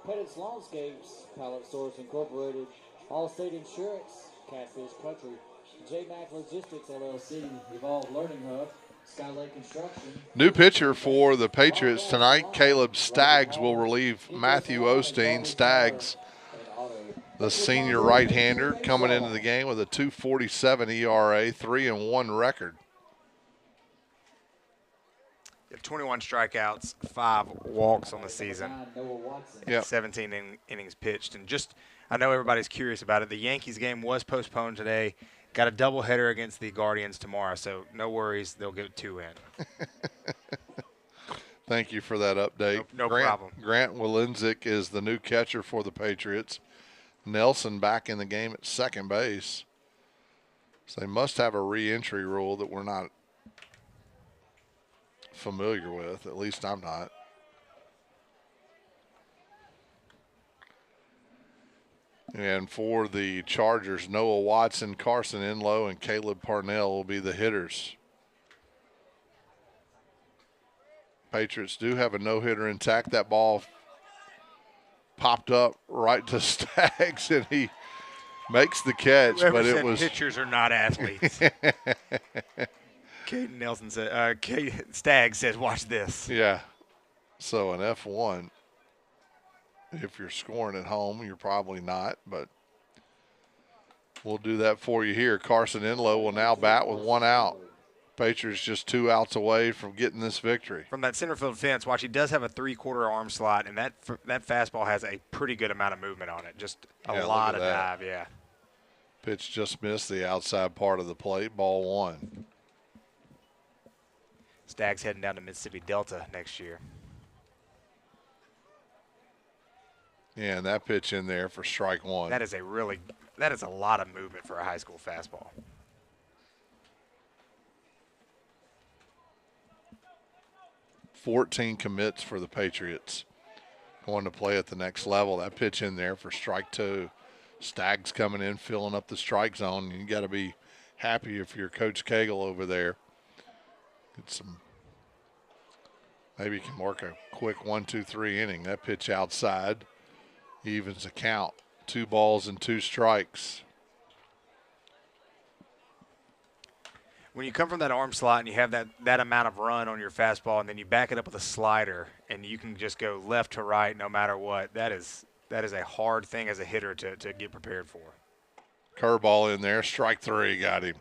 Pettit's Lawnscapes, Pallet Stores Incorporated, Allstate Insurance, Catfish Country, J-Mac Logistics LLC, Evolve Learning Hub, Skylake Construction. New pitcher for the Patriots tonight, Caleb Staggs will relieve Matthew Osteen. Staggs, the senior right-hander, coming into the game with a 2.47 ERA, 3-1 record. 21 strikeouts, 5 walks on the season. Yep. 17 innings pitched. And just, I know everybody's curious about it. The Yankees game was postponed today. Got a doubleheader against the Guardians tomorrow, so no worries. They'll get 2 in. Thank you for that update. No problem. Grant Walensik is the new catcher for the Patriots. Nelson back in the game at second base. So they must have a re-entry rule that we're not familiar with. At least I'm not. And for the Chargers, Noah Watson, Carson Enlow, and Caleb Parnell will be the hitters. Patriots do have a no-hitter intact. That ball popped up right to Staggs, and he makes the catch. Whoever but it said was pitchers are not athletes. Caden Nelson said, Staggs says, watch this. Yeah. So an F1. If you're scoring at home, you're probably not, but we'll do that for you here. Carson Enlow will now bat with 1 out. Patriots just 2 outs away from getting this victory. From that center field fence, watch, he does have a 3/4 arm slot, and that fastball has a pretty good amount of movement on it. Just a lot of dive, yeah. Pitch just missed the outside part of the plate, ball 1. Staggs heading down to Mississippi Delta next year. Yeah, and that pitch in there for strike 1. That is a lot of movement for a high school fastball. $14 commits for the Patriots going to play at the next level. That pitch in there for strike 2. Staggs coming in, filling up the strike zone. You got to be happy if you're Coach Cagle over there. Get some, maybe you can work a quick 1-2-3 inning. That pitch outside evens the count. 2 balls and 2 strikes. When you come from that arm slot and you have that amount of run on your fastball, and then you back it up with a slider, and you can just go left to right no matter what, that is a hard thing as a hitter to get prepared for. Curveball in there, strike 3, got him.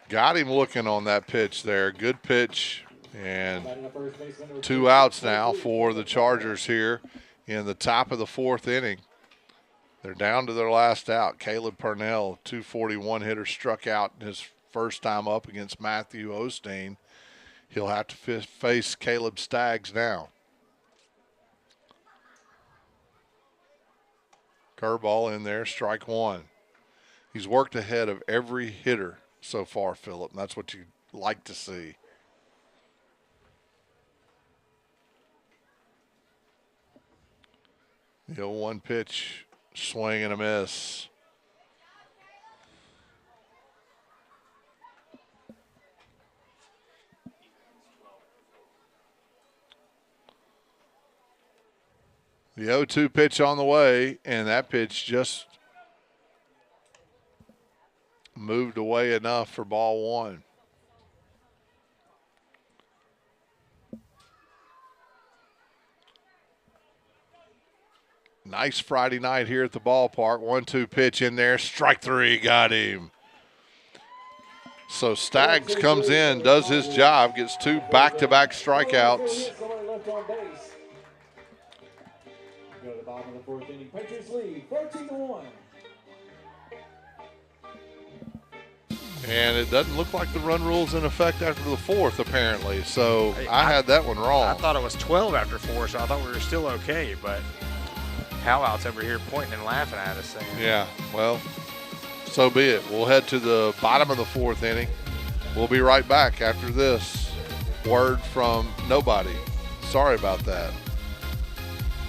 Got him looking on that pitch there. Good pitch, and 2 outs now for the Chargers here in the top of the 4th inning. They're down to their last out. Caleb Parnell, 241 hitter, struck out his first time up against Matthew Osteen. He'll have to face Caleb Staggs now. Curveball in there, strike 1. He's worked ahead of every hitter so far, Phillip, and that's what you like to see. The 0-1 pitch, swing and a miss. The 0-2 pitch on the way, and that pitch just moved away enough for ball 1. Nice Friday night here at the ballpark. 1-2 pitch in there. Strike 3, got him. So Staggs comes in, does his job, gets 2 back-to-back strikeouts. Go to the bottom of the 4th inning. Patriots lead 14-1. And it doesn't look like the run rule's in effect after the 4th, apparently. So I had that one wrong. I thought it was 12 after 4, so I thought we were still okay. But Howell's over here pointing and laughing at us saying, yeah, well, so be it. We'll head to the bottom of the 4th inning. We'll be right back after this word from nobody. Sorry about that.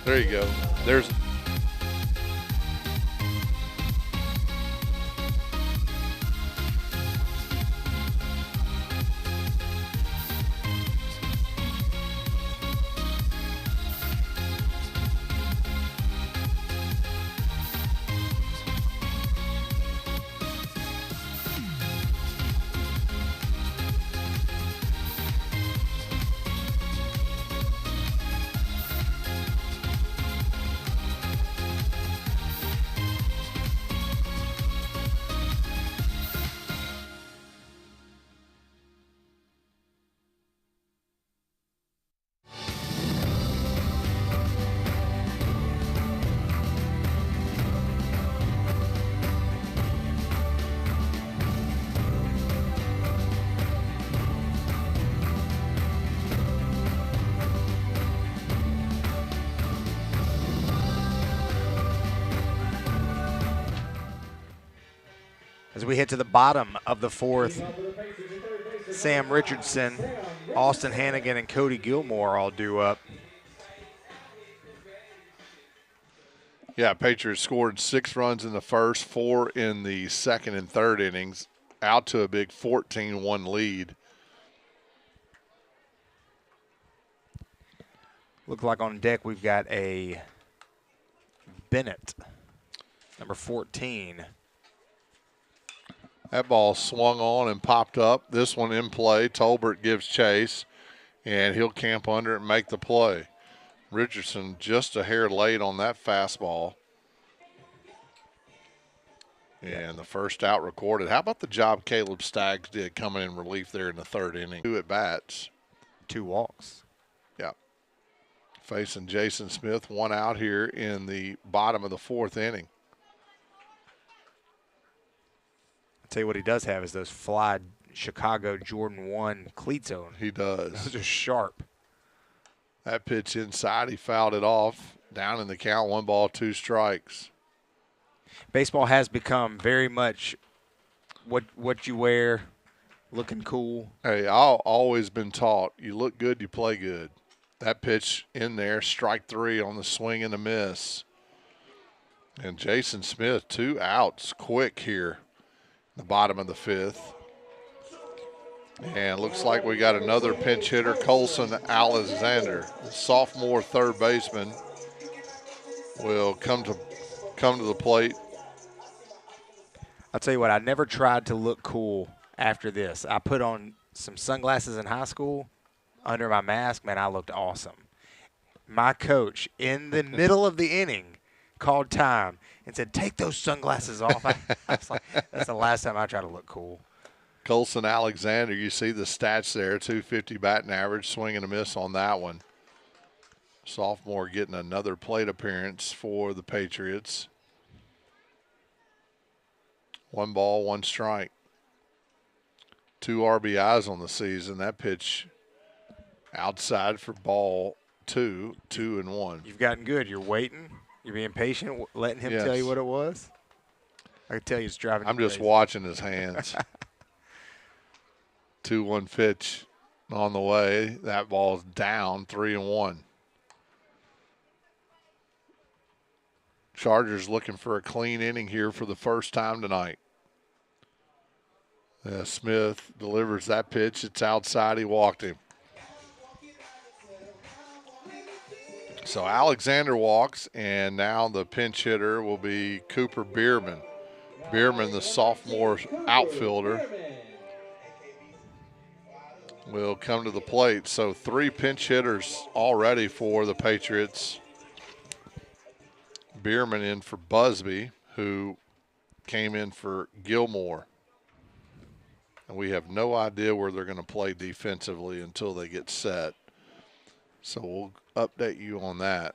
There you go. There's As we head to the bottom of the fourth, Sam Richardson, Austin Hannigan, and Cody Gilmore all due up. Yeah, Patriots scored 6 runs in the first, 4 in the second and third innings, out to a big 14-1 lead. Look like on deck we've got a Bennett, number 14. That ball swung on and popped up. This one in play. Tolbert gives chase, and he'll camp under it and make the play. Richardson just a hair late on that fastball. And the first out recorded. How about the job Caleb Staggs did coming in relief there in the third inning? 2 at-bats. 2 walks. Yeah. Facing Jason Smith, 1 out here in the bottom of the fourth inning. I'll tell you what he does have is those fly Chicago Jordan 1 cleats on. He does. Those are sharp. That pitch inside, he fouled it off. Down in the count, 1 ball, 2 strikes. Baseball has become very much what you wear, looking cool. Hey, I've always been taught, you look good, you play good. That pitch in there, strike 3 on the swing and a miss. And Jason Smith, 2 outs quick here, the bottom of the 5th. And looks like we got another pinch hitter, Colson Alexander. The sophomore third baseman will come to the plate. I'll tell you what, I never tried to look cool after this. I put on some sunglasses in high school under my mask. Man, I looked awesome. My coach, in the middle of the inning, called time and said, take those sunglasses off. I was like, that's the last time I try to look cool. Colson Alexander, you see the stats there, 250 batting average, swing and a miss on that one. Sophomore getting another plate appearance for the Patriots. 1 ball, 1 strike. 2 RBIs on the season. That pitch outside for ball 2, 2-1. You've gotten good. You're waiting. You're being patient, letting him Yes. tell you what it was. I can tell you it's driving you I'm just crazy. watching his hands. 2-1 pitch on the way. That ball's down, 3-1. Chargers looking for a clean inning here for the first time tonight. Smith delivers that pitch. It's outside. He walked him. So Alexander walks, and now the pinch hitter will be Cooper Bierman. Bierman, the sophomore outfielder, will come to the plate. So 3 pinch hitters already for the Patriots. Bierman in for Busby, who came in for Gilmore. And we have no idea where they're going to play defensively until they get set. So we'll update you on that.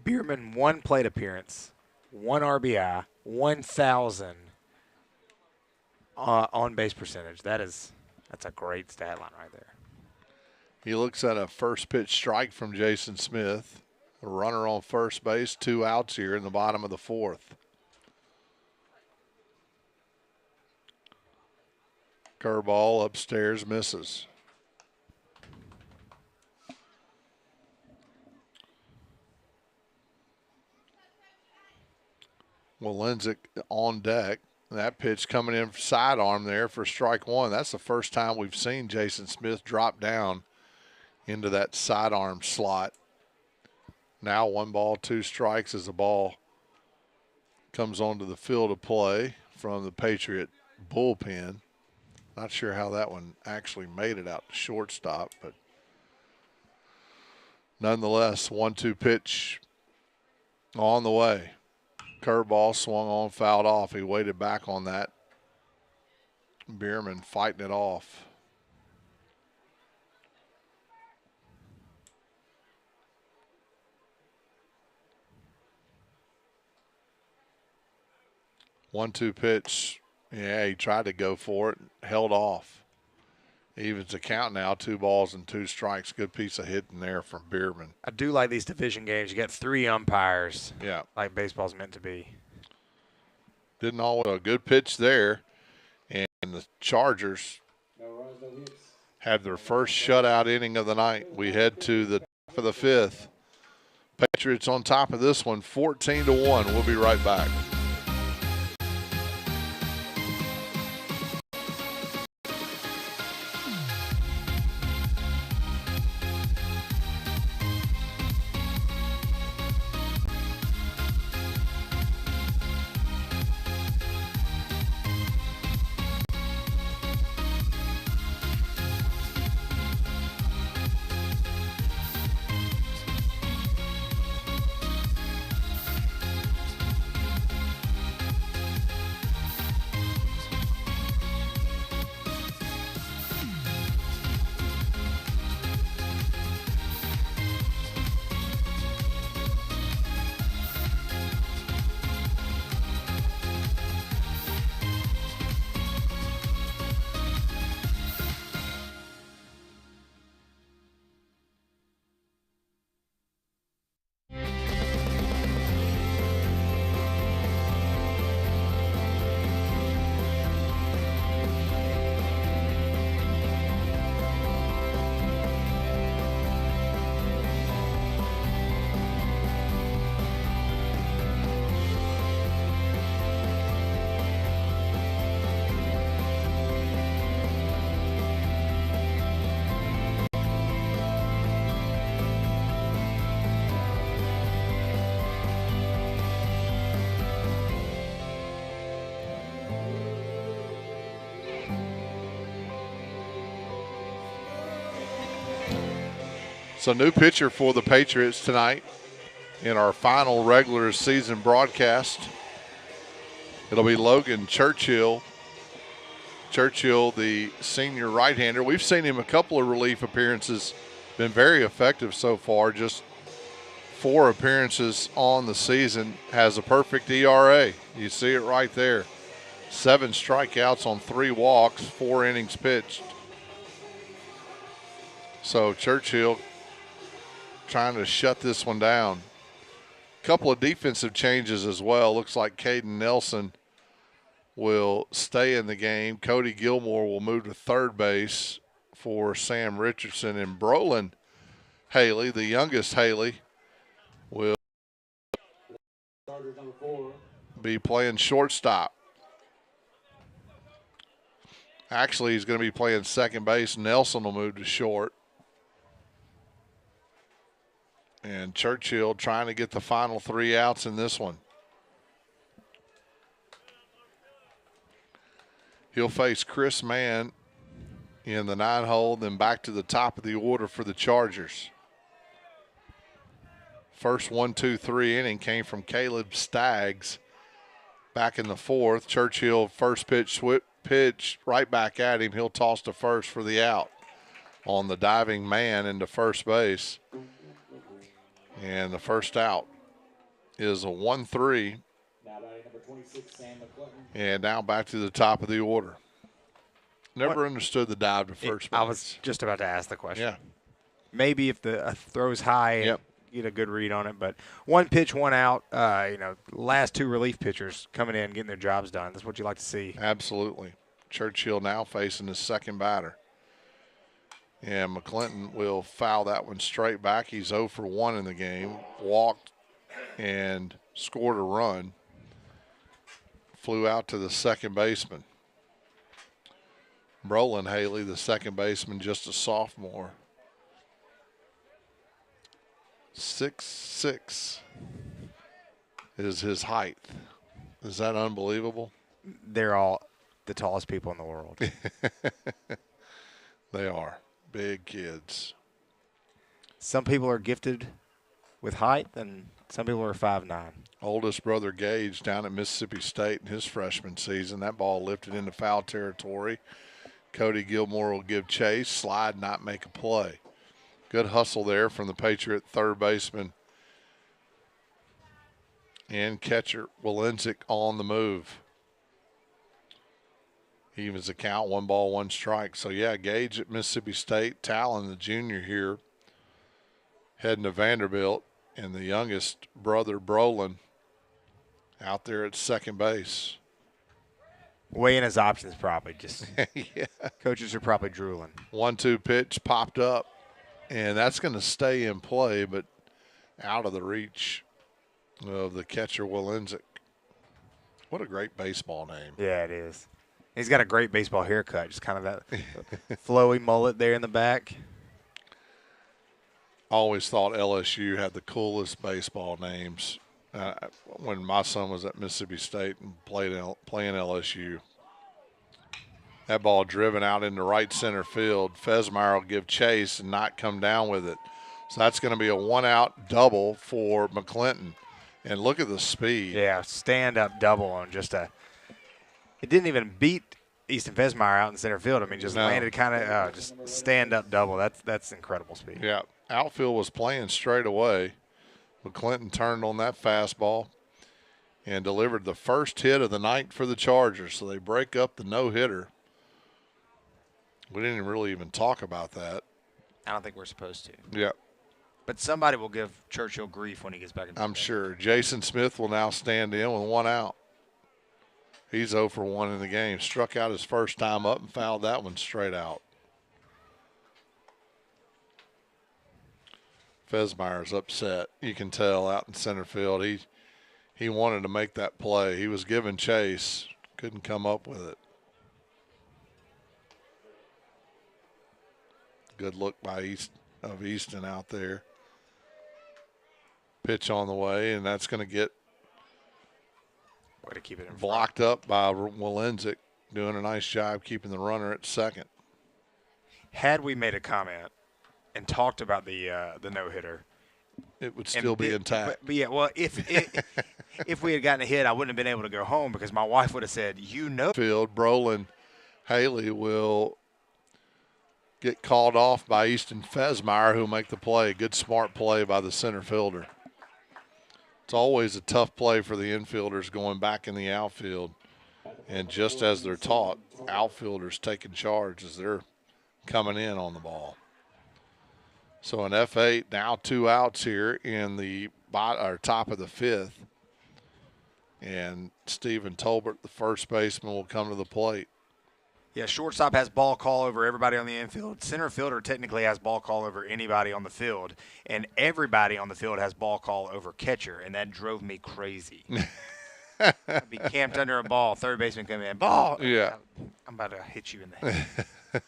Bierman, 1 plate appearance, 1 RBI, 1,000 on base percentage. That's a great stat line right there. He looks at a first pitch strike from Jason Smith. A runner on first base, 2 outs here in the bottom of the 4th. Curveball upstairs, misses. Walenzik on deck. That pitch coming in sidearm there for strike 1. That's the first time we've seen Jason Smith drop down into that sidearm slot. Now 1 ball, 2 strikes as the ball comes onto the field of play from the Patriot bullpen. Not sure how that one actually made it out to shortstop, but nonetheless, 1-2 pitch on the way. Curveball swung on, fouled off. He waited back on that. Bierman fighting it off. One-two pitch. Yeah, he tried to go for it, held off. Evens the count now, 2 balls and 2 strikes. Good piece of hitting there from Bierman. I do like these division games. You got 3 umpires. Yeah. Like baseball's meant to be. Didn't always a good pitch there. And the Chargers No runs, no hits. have their first shutout inning of the night. We head to the top of the fifth. Patriots on top of this one, 14-1. We'll be right back. So new pitcher for the Patriots tonight in our final regular season broadcast. It'll be Logan Churchill. Churchill, the senior right-hander. We've seen him a couple of relief appearances. Been very effective so far. Just 4 appearances on the season. Has a perfect ERA. You see it right there. 7 strikeouts on 3 walks, 4 innings pitched. So Churchill trying to shut this one down. Couple of defensive changes as well. Looks like Caden Nelson will stay in the game. Cody Gilmore will move to third base for Sam Richardson. And Brolin Haley, the youngest Haley, will be playing shortstop. Actually, he's going to be playing second base. Nelson will move to short. And Churchill trying to get the final 3 outs in this one. He'll face Chris Mann in the 9-hole, then back to the top of the order for the Chargers. First 1-2-3 inning came from Caleb Staggs back in the 4th. Churchill first pitch right back at him. He'll toss to first for the out on the diving man into first base. And the first out is a 1-3. Now batting number 26, Sam McClinton. And now back to the top of the order. Never understood the dive to first base. I was just about to ask the question. Yeah. Maybe if the throw's high, Yep. get a good read on it. But 1 pitch, 1 out. Last 2 relief pitchers coming in, getting their jobs done. That's what you like to see. Absolutely. Churchill now facing his second batter. And McClinton will foul that one straight back. He's 0 for 1 in the game. Walked and scored a run. Flew out to the second baseman. Brolin Haley, the second baseman, just a sophomore. 6'6" is his height. Is that unbelievable? They're all the tallest people in the world. They are. Big kids. Some people are gifted with height, and some people are 5'9". Oldest brother Gage down at Mississippi State in his freshman season. That ball lifted into foul territory. Cody Gilmore will give chase, slide, not make a play. Good hustle there from the Patriot third baseman and catcher Walenzik on the move. Evens the count, 1 ball, 1 strike. So, yeah, Gage at Mississippi State, Talon, the junior here, heading to Vanderbilt, and the youngest brother, Brolin, out there at second base. Weighing his options probably. Just Yeah. coaches are probably drooling. 1-2 pitch popped up, and that's going to stay in play, but out of the reach of the catcher, Walenzik. What a great baseball name. Yeah, it is. He's got a great baseball haircut, just kind of that flowy mullet there in the back. Always thought LSU had the coolest baseball names. When my son was at Mississippi State and playing LSU, that ball driven out into right center field. Fesmeyer will give chase and not come down with it. So that's going to be a one-out double for McClinton. And look at the speed. Yeah, stand-up double on just a – it didn't even beat Easton Fesmeyer out in center field. I mean, just landed kind of just stand-up double. That's incredible speed. Yeah, outfield was playing straight away. McClinton turned on that fastball and delivered the first hit of the night for the Chargers. So they break up the no-hitter. We didn't really even talk about that. I don't think we're supposed to. Yeah. But somebody will give Churchill grief when he gets back in the I'm game. sure. Jason Smith will now stand in with one out. He's 0 for 1 in the game. Struck out his first time up and fouled that one straight out. Fesmeyer's upset. You can tell out in center field. He wanted to make that play. He was giving chase. Couldn't come up with it. Good look by Easton out there. Pitch on the way, and that's going to get Way to keep it in blocked up by Walenzik, doing a nice job keeping the runner at second. Had we made a comment and talked about the no-hitter, It would still be intact. But yeah, well, if we had gotten a hit, I wouldn't have been able to go home because my wife would have said, Field, Brolin Haley will get called off by Easton Fesmeyer, who'll make the play. Good, smart play by the center fielder. It's always a tough play for the infielders going back in the outfield. And just as they're taught, outfielders taking charge as they're coming in on the ball. So an F8, now 2 outs here in the top of the 5th. And Stephen Tolbert, the first baseman, will come to the plate. Yeah, shortstop has ball call over everybody on the infield. Center fielder technically has ball call over anybody on the field. And everybody on the field has ball call over catcher, and that drove me crazy. I'd be camped under a ball. Third baseman come in, ball. Yeah. I'm about to hit you in the head.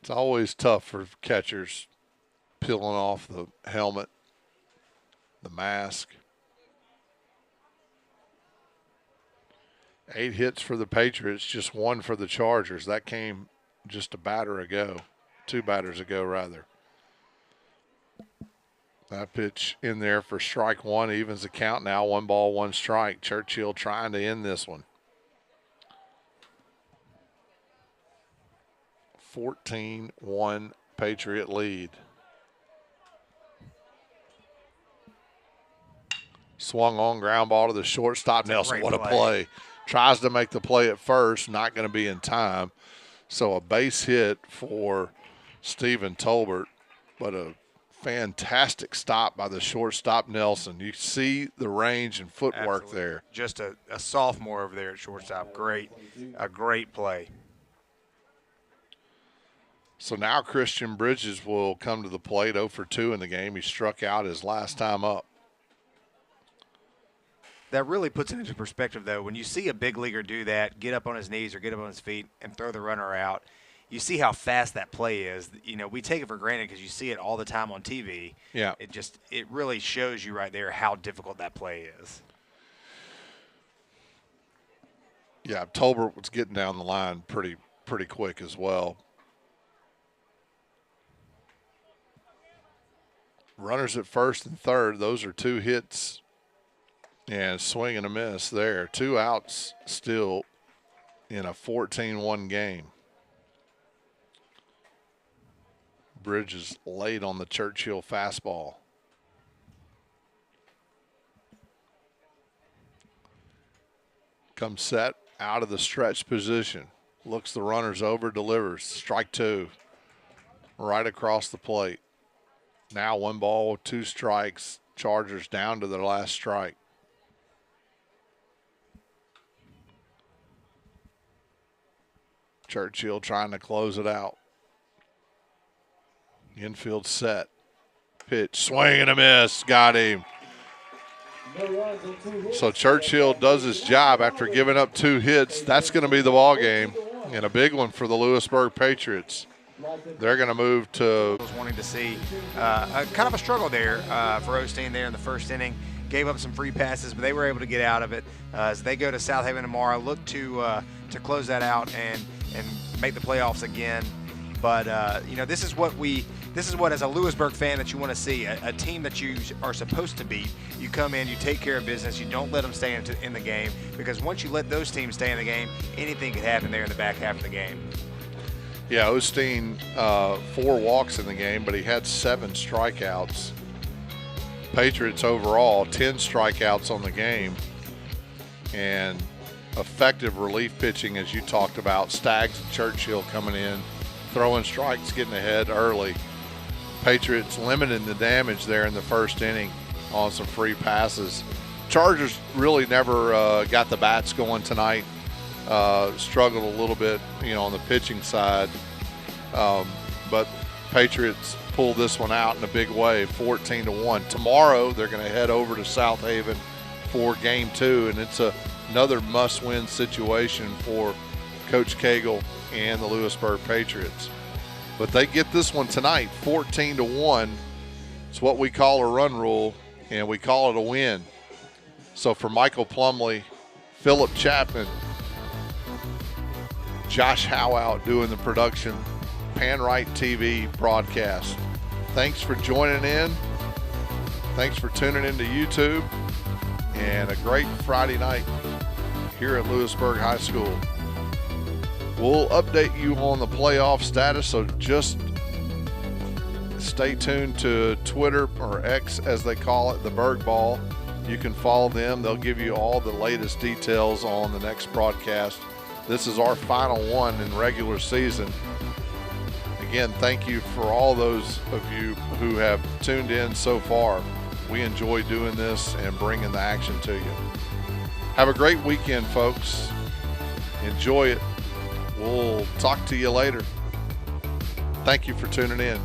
It's always tough for catchers peeling off the helmet, the mask. 8 hits for the Patriots, just 1 for the Chargers. That came just a batter ago, 2 batters ago, rather. That pitch in there for strike 1 evens the count now. 1 ball, 1 strike. Churchill trying to end this one. 14-1 Patriot lead. Swung on, ground ball to the shortstop. Nelson, what a play. Tries to make the play at first, not going to be in time. So a base hit for Stephen Tolbert, but a fantastic stop by the shortstop Nelson. You see the range and footwork Absolutely. there. Just a sophomore over there at shortstop. A great play. So now Christian Bridges will come to the plate, 0 for 2 in the game. He struck out his last time up. That really puts it into perspective, though. When you see a big leaguer do that, get up on his knees or get up on his feet and throw the runner out, you see how fast that play is. You know, we take it for granted because you see it all the time on TV. Yeah. It really shows you right there how difficult that play is. Yeah, Tolbert was getting down the line pretty quick as well. Runners at first and third, those are 2 hits. And swing and a miss there. 2 outs still in a 14-1 game. Bridges late on the Churchill fastball. Comes set out of the stretch position. Looks the runners over, delivers. Strike 2. Right across the plate. Now 1 ball, 2 strikes. Chargers down to their last strike. Churchill trying to close it out. Infield set. Pitch, swing and a miss. Got him. So Churchill does his job after giving up 2 hits. That's going to be the ball game, and a big one for the Lewisburg Patriots. They're going to move to. I was wanting to see kind of a struggle there for Osteen there in the first inning. Gave up some free passes, but they were able to get out of it. As they go to Southaven tomorrow, look to close that out and make the playoffs again. But this is what as a Lewisburg fan that you want to see, a team that you are supposed to beat. You come in, you take care of business, you don't let them stay in the game, because once you let those teams stay in the game, anything could happen there in the back half of the game. Yeah, Osteen 4 walks in the game, but he had 7 strikeouts. Patriots overall 10 strikeouts on the game, and effective relief pitching, as you talked about. Staggs and Churchill coming in, throwing strikes, getting ahead early. Patriots limited the damage there in the first inning on some free passes. Chargers really never got the bats going tonight. Struggled a little bit, on the pitching side. But Patriots pulled this one out in a big way, 14-1. Tomorrow they're going to head over to Southaven for Game 2, and it's another must-win situation for Coach Cagle and the Lewisburg Patriots. But they get this one tonight, 14-1. It's what we call a run rule, and we call it a win. So for Michael Plumley, Philip Chapman, Josh Howout doing the production, PanRight TV broadcast. Thanks for joining in. Thanks for tuning into YouTube. And a great Friday night here at Lewisburg High School. We'll update you on the playoff status, so just stay tuned to Twitter, or X as they call it, the Burg Ball. You can follow them. They'll give you all the latest details on the next broadcast. This is our final one in regular season. Again, thank you for all those of you who have tuned in so far. We enjoy doing this and bringing the action to you. Have a great weekend, folks. Enjoy it. We'll talk to you later. Thank you for tuning in.